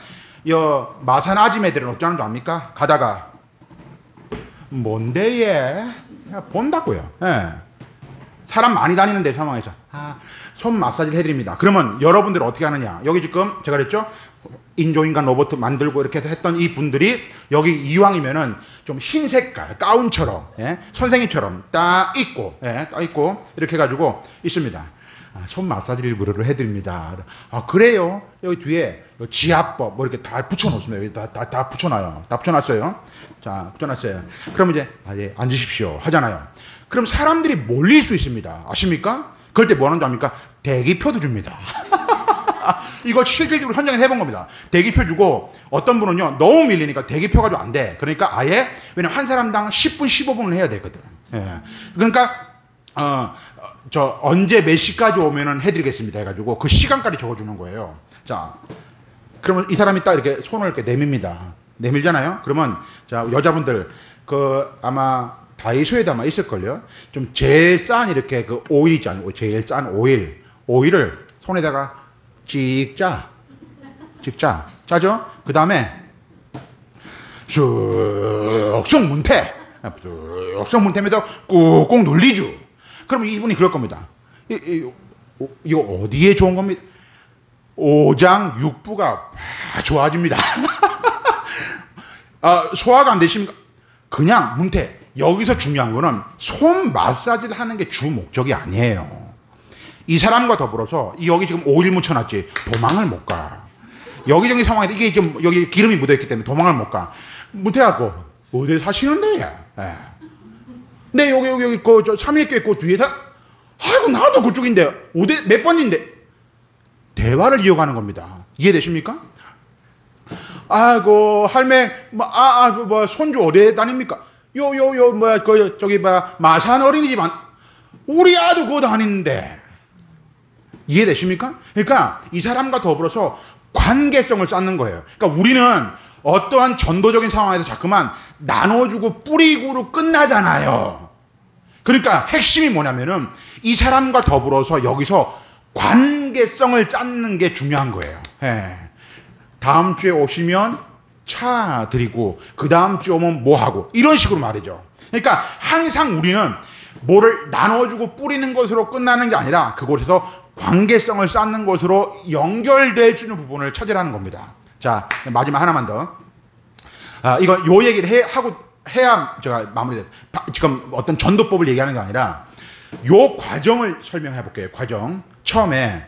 마산 아줌매들은 어쩌는 줄 압니까? 가다가 뭔데 얘? 본다고요. 예. 사람 많이 다니는 데 상황에서 손 마사지를 해드립니다. 그러면 여러분들 어떻게 하느냐? 여기 지금 제가 그랬죠? 인조인간 로봇 만들고 이렇게 했던 이 분들이 여기 이왕이면은 좀 흰색깔 가운처럼 선생님처럼 딱 입고 딱 입고 이렇게 해가지고 있습니다. 손 마사지를 무료로 해드립니다. 그래요? 여기 뒤에 지압법 뭐 이렇게 다 붙여놓습니다. 여기 다 붙여놔요. 다 붙여놨어요. 자, 붙여놨어요. 그럼 이제 예, 앉으십시오 하잖아요. 그럼 사람들이 몰릴 수 있습니다. 아십니까? 그럴 때 뭐 하는 줄 압니까? 대기표도 줍니다. 이거 실질적으로 현장에 해본 겁니다. 대기표 주고 어떤 분은요 너무 밀리니까 대기표 가지고 안 돼. 그러니까 아예 왜냐면 한 사람당 10분 15분을 해야 되거든. 예. 그러니까 저 언제 몇 시까지 오면은 해드리겠습니다 해가지고 그 시간까지 적어주는 거예요. 자, 그러면 이 사람이 딱 이렇게 손을 이렇게 내밉니다. 내밀잖아요. 그러면 자 여자분들 아마 다이소에도 아마 있을걸요. 좀 제일 싼 이렇게 그 오일 있잖아요. 제일 싼 오일을 손에다가 찍자. 짜죠? 그 다음에 쑥쑥 문태면서 꾹꾹 눌리죠. 그러면 이분이 그럴 겁니다. 이거 어디에 좋은 겁니다? 오장육부가 좋아집니다. 소화가 안 되십니까? 그냥 문태. 여기서 중요한 거는 손 마사지를 하는 게 주 목적이 아니에요. 이 사람과 더불어서 여기 지금 오일 묻혀놨지 도망을 못 가. 여기저기 상황에서 이게 좀 여기 기름이 묻어있기 때문에 도망을 못 가. 묻혀갖고 어디 사시는데? 근데 여기 저 3일교회 그 뒤에서 아이고 나도 그쪽인데 몇 번인데 대화를 이어가는 겁니다. 이해되십니까? 아이고 할매 손주 어디에 다닙니까? 저기 마산 어린이집 우리 아도 그거 다니는데. 이해되십니까? 그러니까 이 사람과 더불어서 관계성을 쌓는 거예요. 그러니까 우리는 어떠한 전도적인 상황에서 자꾸만 나눠주고 뿌리고로 끝나잖아요. 그러니까 핵심이 뭐냐면은 이 사람과 더불어서 여기서 관계성을 쌓는 게 중요한 거예요. 다음 주에 오시면 차 드리고 그 다음 주 오면 뭐 하고 이런 식으로 말이죠. 그러니까 항상 우리는 뭐를 나눠주고 뿌리는 것으로 끝나는 게 아니라 그곳에서 관계성을 쌓는 것으로 연결될 수 있는 부분을 찾으라는 겁니다. 자, 마지막 하나만 더. 이거 요 얘기를 해야 제가 마무리돼. 지금 어떤 전도법을 얘기하는 게 아니라 요 과정을 설명해 볼게요. 과정. 처음에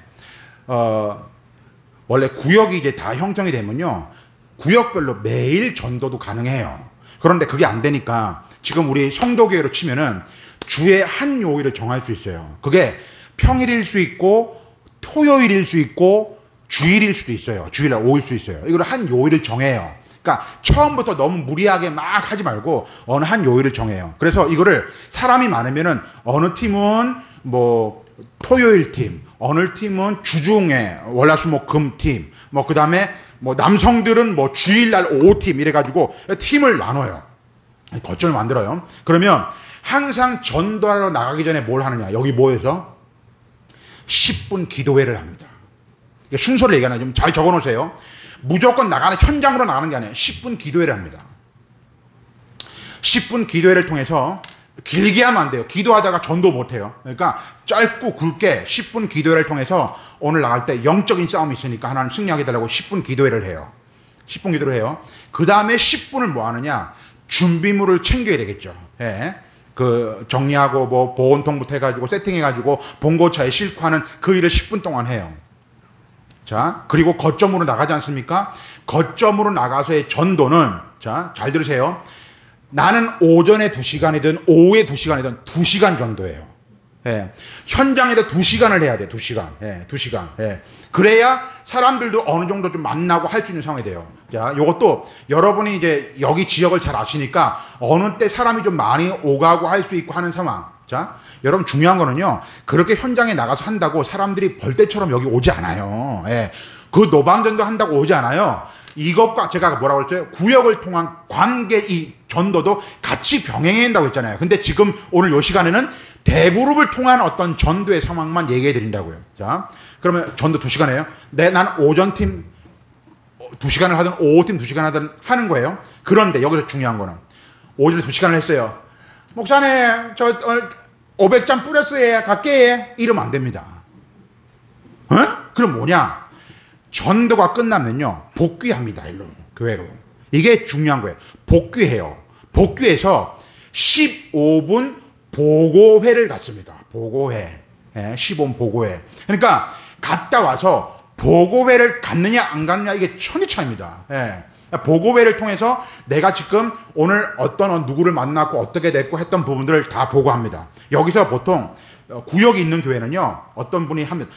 원래 구역이 이제 다 형성이 되면요, 구역별로 매일 전도도 가능해요. 그런데 그게 안 되니까 지금 우리 성도교회로 치면은 주에 한 요일을 정할 수 있어요. 그게 평일일 수 있고 토요일일 수 있고 주일일 수도 있어요. 주일날 5일 수 있어요. 이걸 한 요일을 정해요. 그러니까 처음부터 너무 무리하게 막 하지 말고 어느 한 요일을 정해요. 그래서 이거를 사람이 많으면은 어느 팀은 뭐 토요일 팀, 어느 팀은 주중에 월화수목금 팀, 뭐 그다음에 뭐 남성들은 뭐 주일날 5팀 이래가지고 팀을 나눠요. 거점을 만들어요. 그러면 항상 전도하러 나가기 전에 뭘 하느냐? 여기 모여서 10분 기도회를 합니다. 순서를 얘기하나 좀 잘 적어 놓으세요. 무조건 현장으로 나가는 게 아니에요. 10분 기도회를 합니다. 10분 기도회를 통해서 길게 하면 안 돼요. 기도하다가 전도 못 해요. 그러니까 짧고 굵게 10분 기도회를 통해서 오늘 나갈 때 영적인 싸움이 있으니까 하나님 승리하게 달라고 10분 기도회를 해요. 10분 기도를 해요. 그 다음에 10분을 뭐 하느냐? 준비물을 챙겨야 되겠죠. 예. 그 정리하고 뭐 보온통부터 해가지고 세팅해가지고 봉고차에 싣고 하는 그 일을 10분 동안 해요. 자, 그리고 거점으로 나가지 않습니까? 거점으로 나가서의 전도는, 자, 잘 들으세요. 나는 오전에 2시간이든 오후에 2시간이든 2시간 전도예요. 예. 현장에서 2시간을 해야 돼. 2시간. 예. 2시간. 예. 그래야 사람들도 어느 정도 좀 만나고 할 수 있는 상황이 돼요. 자, 요것도 여러분이 이제 여기 지역을 잘 아시니까 어느 때 사람이 좀 많이 오가고 할 수 있고 하는 상황. 자, 여러분 중요한 거는요, 그렇게 현장에 나가서 한다고 사람들이 벌떼처럼 여기 오지 않아요. 예. 그 노방전도 한다고 오지 않아요. 이것과 제가 뭐라고 했죠? 구역을 통한 관계, 이 전도도 같이 병행해야 한다고 했잖아요. 근데 지금 오늘 요 시간에는 대그룹을 통한 어떤 전도의 상황만 얘기해 드린다고요. 자, 그러면 전도 2시간 해요. 난 오전팀 2시간을 하든 오후팀 2시간 하든 하는 거예요. 그런데 여기서 중요한 거는 오전에 2시간을 했어요. 목사님, 저 500장 뿌렸어요. 갈게. 이러면 안 됩니다. 그럼 뭐냐? 전도가 끝나면요, 복귀합니다. 일로, 교회로. 이게 중요한 거예요. 복귀해요. 복귀해서 15분 보고회를 갖습니다. 보고회. 예, 15분 보고회. 그러니까 갔다 와서 보고회를 갖느냐 안 갖느냐 이게 천지 차이입니다. 예. 보고회를 통해서 내가 지금 오늘 어떤 누구를 만났고 어떻게 됐고 했던 부분들을 다 보고합니다. 여기서 보통 구역이 있는 교회는요, 어떤 분이 하면,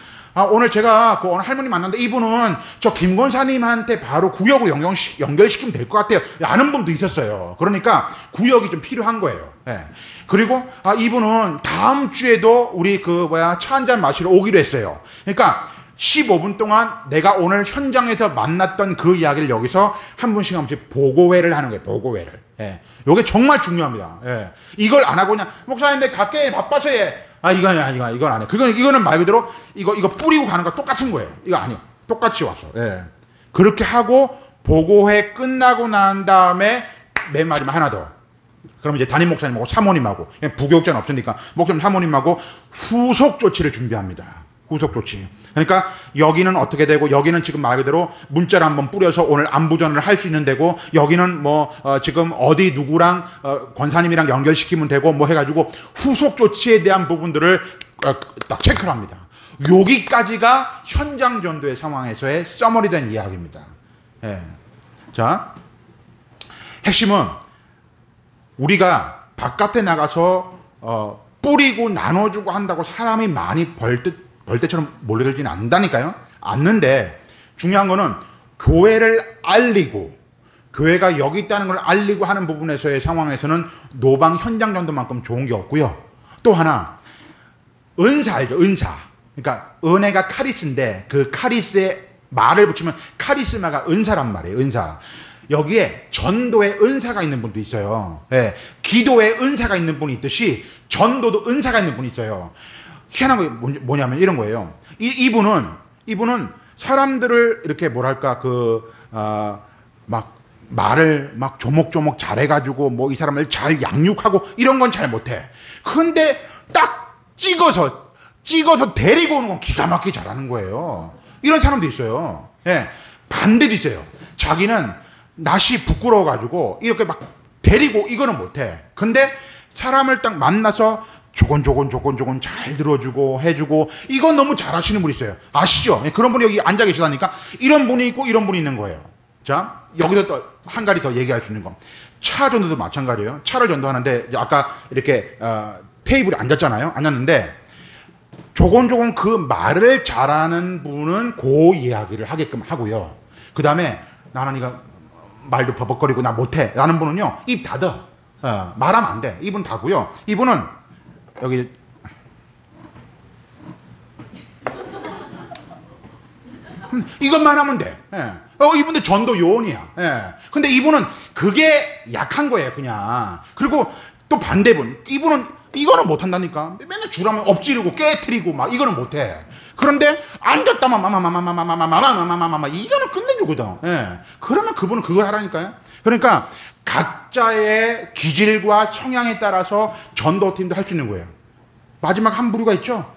오늘 제가 그 오늘 할머니 만났는데 이분은 저 김권사님한테 바로 구역으로 연결시키면 될 것 같아요. 아는 분도 있었어요. 그러니까 구역이 좀 필요한 거예요. 예. 그리고 이분은 다음 주에도 우리 차 한잔 마시러 오기로 했어요. 그러니까 15분 동안 내가 오늘 현장에서 만났던 그 이야기를 여기서 한 분씩 한 번씩 보고회를 하는 거예요. 보고회를. 예. 이게 정말 중요합니다. 예. 이걸 안 하고 그냥 목사님 내 갈게 바빠서 해. 이건 안 해. 이거는 말 그대로 이거 뿌리고 가는 거 똑같은 거예요. 이거 아니요. 똑같이 와서. 예. 그렇게 하고 보고회 끝나고 난 다음에 맨 마지막 하나 더. 그럼 이제 담임 목사님하고 사모님하고, 부교육자는 없으니까 목사님 사모님하고 후속 조치를 준비합니다. 후속 조치. 그러니까 여기는 어떻게 되고, 여기는 지금 말 그대로 문자를 한번 뿌려서 오늘 안부전을 할 수 있는 데고, 여기는 지금 어디 누구랑 권사님이랑 연결시키면 되고 뭐 해가지고 후속 조치에 대한 부분들을 딱 체크를 합니다. 여기까지가 현장 전도의 상황에서의 서머리된 이야기입니다. 예. 자, 핵심은 우리가 바깥에 나가서 뿌리고 나눠주고 한다고 사람이 많이 벌떼처럼 몰려들지는 않는다니까요. 않는데 중요한 거는 교회를 알리고, 교회가 여기 있다는 걸 알리고 하는 부분에서의 상황에서는 노방 현장 전도만큼 좋은 게 없고요. 또 하나, 은사 알죠? 은사. 그러니까 은혜가 카리스인데 그 카리스에 말을 붙이면 카리스마가 은사란 말이에요. 은사. 여기에 전도의 은사가 있는 분도 있어요. 예. 기도의 은사가 있는 분이 있듯이 전도도 은사가 있는 분이 있어요. 희한한 거 뭐냐면 이런 거예요. 이분은 사람들을 이렇게 뭐랄까 막 말을 막 조목조목 잘해가지고 뭐 이 사람을 잘 양육하고 이런 건 잘 못해. 근데 딱 찍어서 데리고 오는 건 기가 막히게 잘하는 거예요. 이런 사람도 있어요. 예, 반대도 있어요. 자기는 낯이 부끄러워가지고 이렇게 막 데리고 이거는 못해. 근데 사람을 딱 만나서 조곤조곤 잘 들어주고 해주고 이건 너무 잘하시는 분이 있어요. 아시죠? 예, 그런 분이 여기 앉아 계시다니까. 이런 분이 있고 이런 분이 있는 거예요. 자, 여기서 또 한 가지 더 얘기할 수 있는 건 차 전도도 마찬가지예요. 차를 전도하는데 아까 이렇게 테이블에 앉았잖아요. 앉았는데 조곤조곤 그 말을 잘하는 분은 그 이야기를 하게끔 하고요. 그 다음에 나는 이거 말도 버벅거리고 나 못해 라는 분은요, 입 닫아. 말하면 안 돼. 입은 닫고요. 이분은 여기 이것만 하면 돼. 예. 이분도 전도 요원이야. 예. 근데 이분은 그게 약한 거예요, 그냥. 그리고 또 반대분, 이분은 이거는 못한다니까. 맨날 주라면 엎지르고 깨트리고 막 이거는 못해. 그런데 앉았다만 마마마마마마마마마마마마마마마 이거는 끝내주거든. 예. 그러면 그분은 그걸 하라니까요. 그러니까 각자의 기질과 성향에 따라서 전도팀도 할 수 있는 거예요. 마지막 한 부류가 있죠.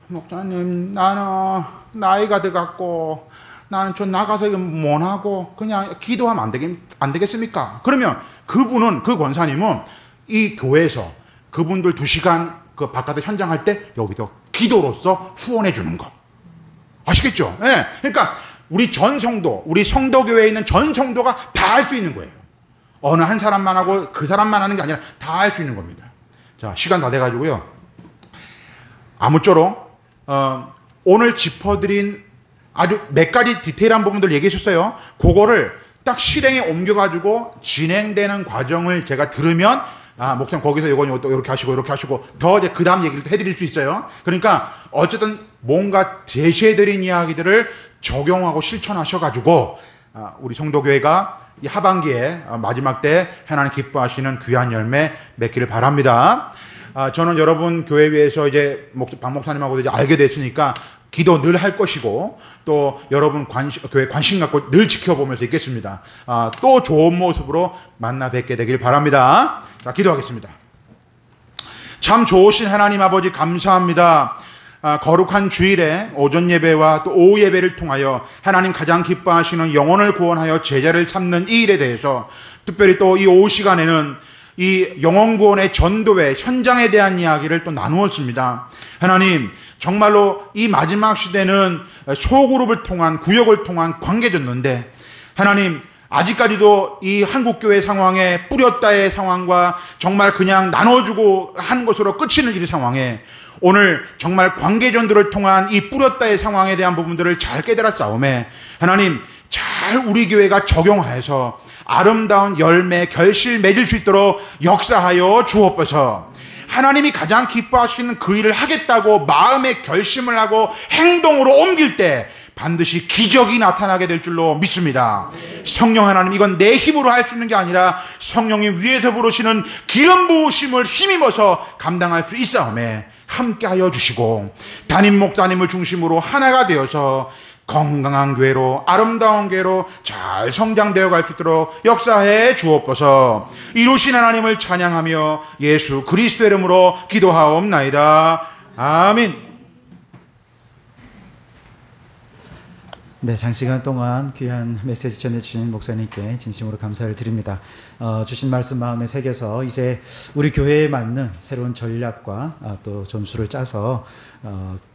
목사님, 나는 나이가 들어갔고 나는 좀 나가서 이거 못하고 그냥 기도하면 안 되겠습니까? 그러면 그분은, 그 권사님은 이 교회에서 그분들 2시간 그 바깥에 현장할 때 여기서 기도로서 후원해 주는 거. 아시겠죠? 예. 그러니까 우리 전 성도, 우리 성도교회에 있는 전 성도가 다 할 수 있는 거예요. 어느 한 사람만 하고 그 사람만 하는 게 아니라 다 할 수 있는 겁니다. 자, 시간 다 돼가지고요. 아무쪼록 오늘 짚어드린 아주 몇 가지 디테일한 부분들 얘기했었어요. 그거를 딱 실행에 옮겨가지고 진행되는 과정을 제가 들으면 목사님 거기서 이것도 이렇게 하시고 더 이제 그 다음 얘기를 해드릴 수 있어요. 그러니까 어쨌든 뭔가 제시해드린 이야기들을 적용하고 실천하셔가지고 우리 성도교회가 이 하반기에 마지막 때 하나님 기뻐하시는 귀한 열매 맺기를 바랍니다. 저는 여러분 교회 위에서 이제 박 목사님하고도 이제 알게 됐으니까 기도 늘 할 것이고 또 여러분 교회 관심 갖고 늘 지켜보면서 있겠습니다. 또 좋은 모습으로 만나 뵙게 되길 바랍니다. 자, 기도하겠습니다. 참 좋으신 하나님 아버지 감사합니다. 거룩한 주일에 오전 예배와 또 오후 예배를 통하여 하나님 가장 기뻐하시는 영혼을 구원하여 제자를 삼는 이 일에 대해서 특별히 또 이 오후 시간에는 이 영혼 구원의 전도의 현장에 대한 이야기를 또 나누었습니다. 하나님, 정말로 이 마지막 시대는 소그룹을 통한, 구역을 통한 관계졌는데 하나님, 아직까지도 이 한국교회 상황에 뿌렸다의 상황과 정말 그냥 나눠주고 한 것으로 끝이는 이 상황에 오늘 정말 관계전도를 통한 이 뿌렸다의 상황에 대한 부분들을 잘 깨달았사오매 하나님, 잘 우리 교회가 적용하여서 아름다운 열매, 결실 맺을 수 있도록 역사하여 주옵소서. 하나님이 가장 기뻐하시는 그 일을 하겠다고 마음의 결심을 하고 행동으로 옮길 때 반드시 기적이 나타나게 될 줄로 믿습니다. 성령 하나님, 이건 내 힘으로 할 수 있는 게 아니라 성령이 위에서 부르시는 기름 부으심을 힘입어서 감당할 수 있사오매 함께하여 주시고 담임 목사님을 중심으로 하나가 되어서 건강한 교회로, 아름다운 교회로 잘 성장되어 갈 수 있도록 역사해 주옵소서. 이루신 하나님을 찬양하며 예수 그리스도의 이름으로 기도하옵나이다. 아멘. 네, 장시간 동안 귀한 메시지 전해주신 목사님께 진심으로 감사를 드립니다. 주신 말씀 마음에 새겨서 이제 우리 교회에 맞는 새로운 전략과 또 전술을 짜서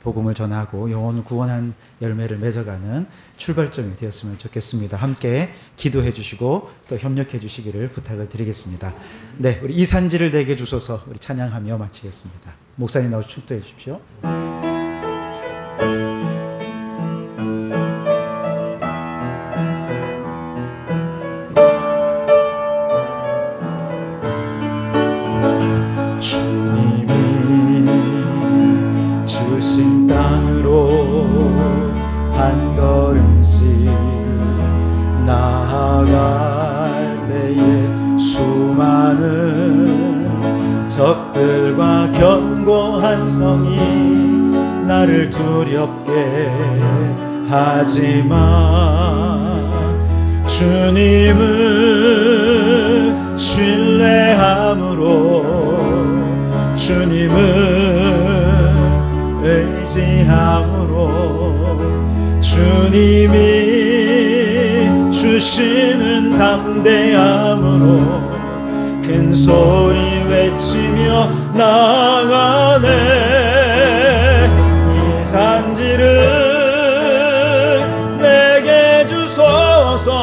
복음을 전하고 영혼을 구원한 열매를 맺어가는 출발점이 되었으면 좋겠습니다. 함께 기도해 주시고 또 협력해 주시기를 부탁을 드리겠습니다. 네, 우리 이 산지를 내게 주소서. 우리 찬양하며 마치겠습니다. 목사님 나오셔서 축도해 주십시오. 한 걸음씩 나아갈 때에 수많은 적들과 견고한 성이 나를 두렵게 하지만 주님을 신뢰함으로 주님을 의지함으로 주님이 주시는 담대함으로 큰 소리 외치며 나아가네. 이 산지를 내게 주소서.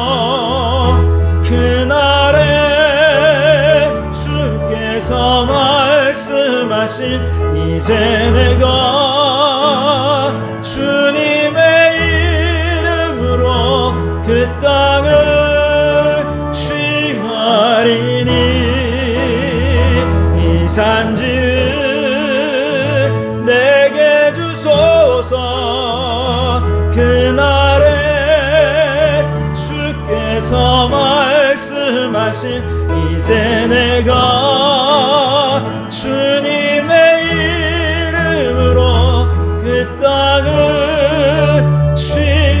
그날에 주께서 말씀하신 이제 내가 주님의 이름으로 그 땅을 취하리니. 이 산지를 내게 주소서. 그날에 주께서 말씀하신 이제 내가 주님의 이름으로 그 땅을 취하리니.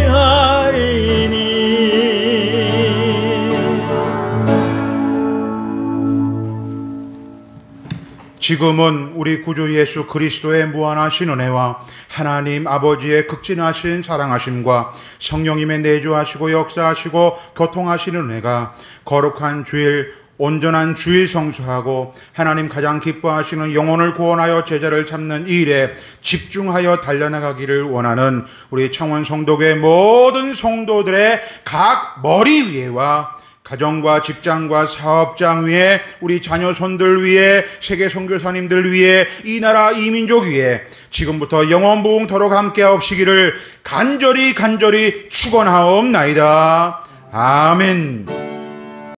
지금은 우리 구주 예수 그리스도의 무한하신 은혜와 하나님 아버지의 극진하신 사랑하심과 성령님의 내주하시고 역사하시고 교통하시는 은혜가 거룩한 주일, 온전한 주일 성수하고 하나님 가장 기뻐하시는 영혼을 구원하여 제자를 잡는 이 일에 집중하여 달려나가기를 원하는 우리 창원 성도교회 모든 성도들의 각 머리 위에와 가정과 직장과 사업장 위에, 우리 자녀 손들 위에, 세계 선교사님들 위에, 이 나라 이 민족 위에 지금부터 영원부흥토록 함께하옵시기를 간절히 축원하옵나이다. 아멘.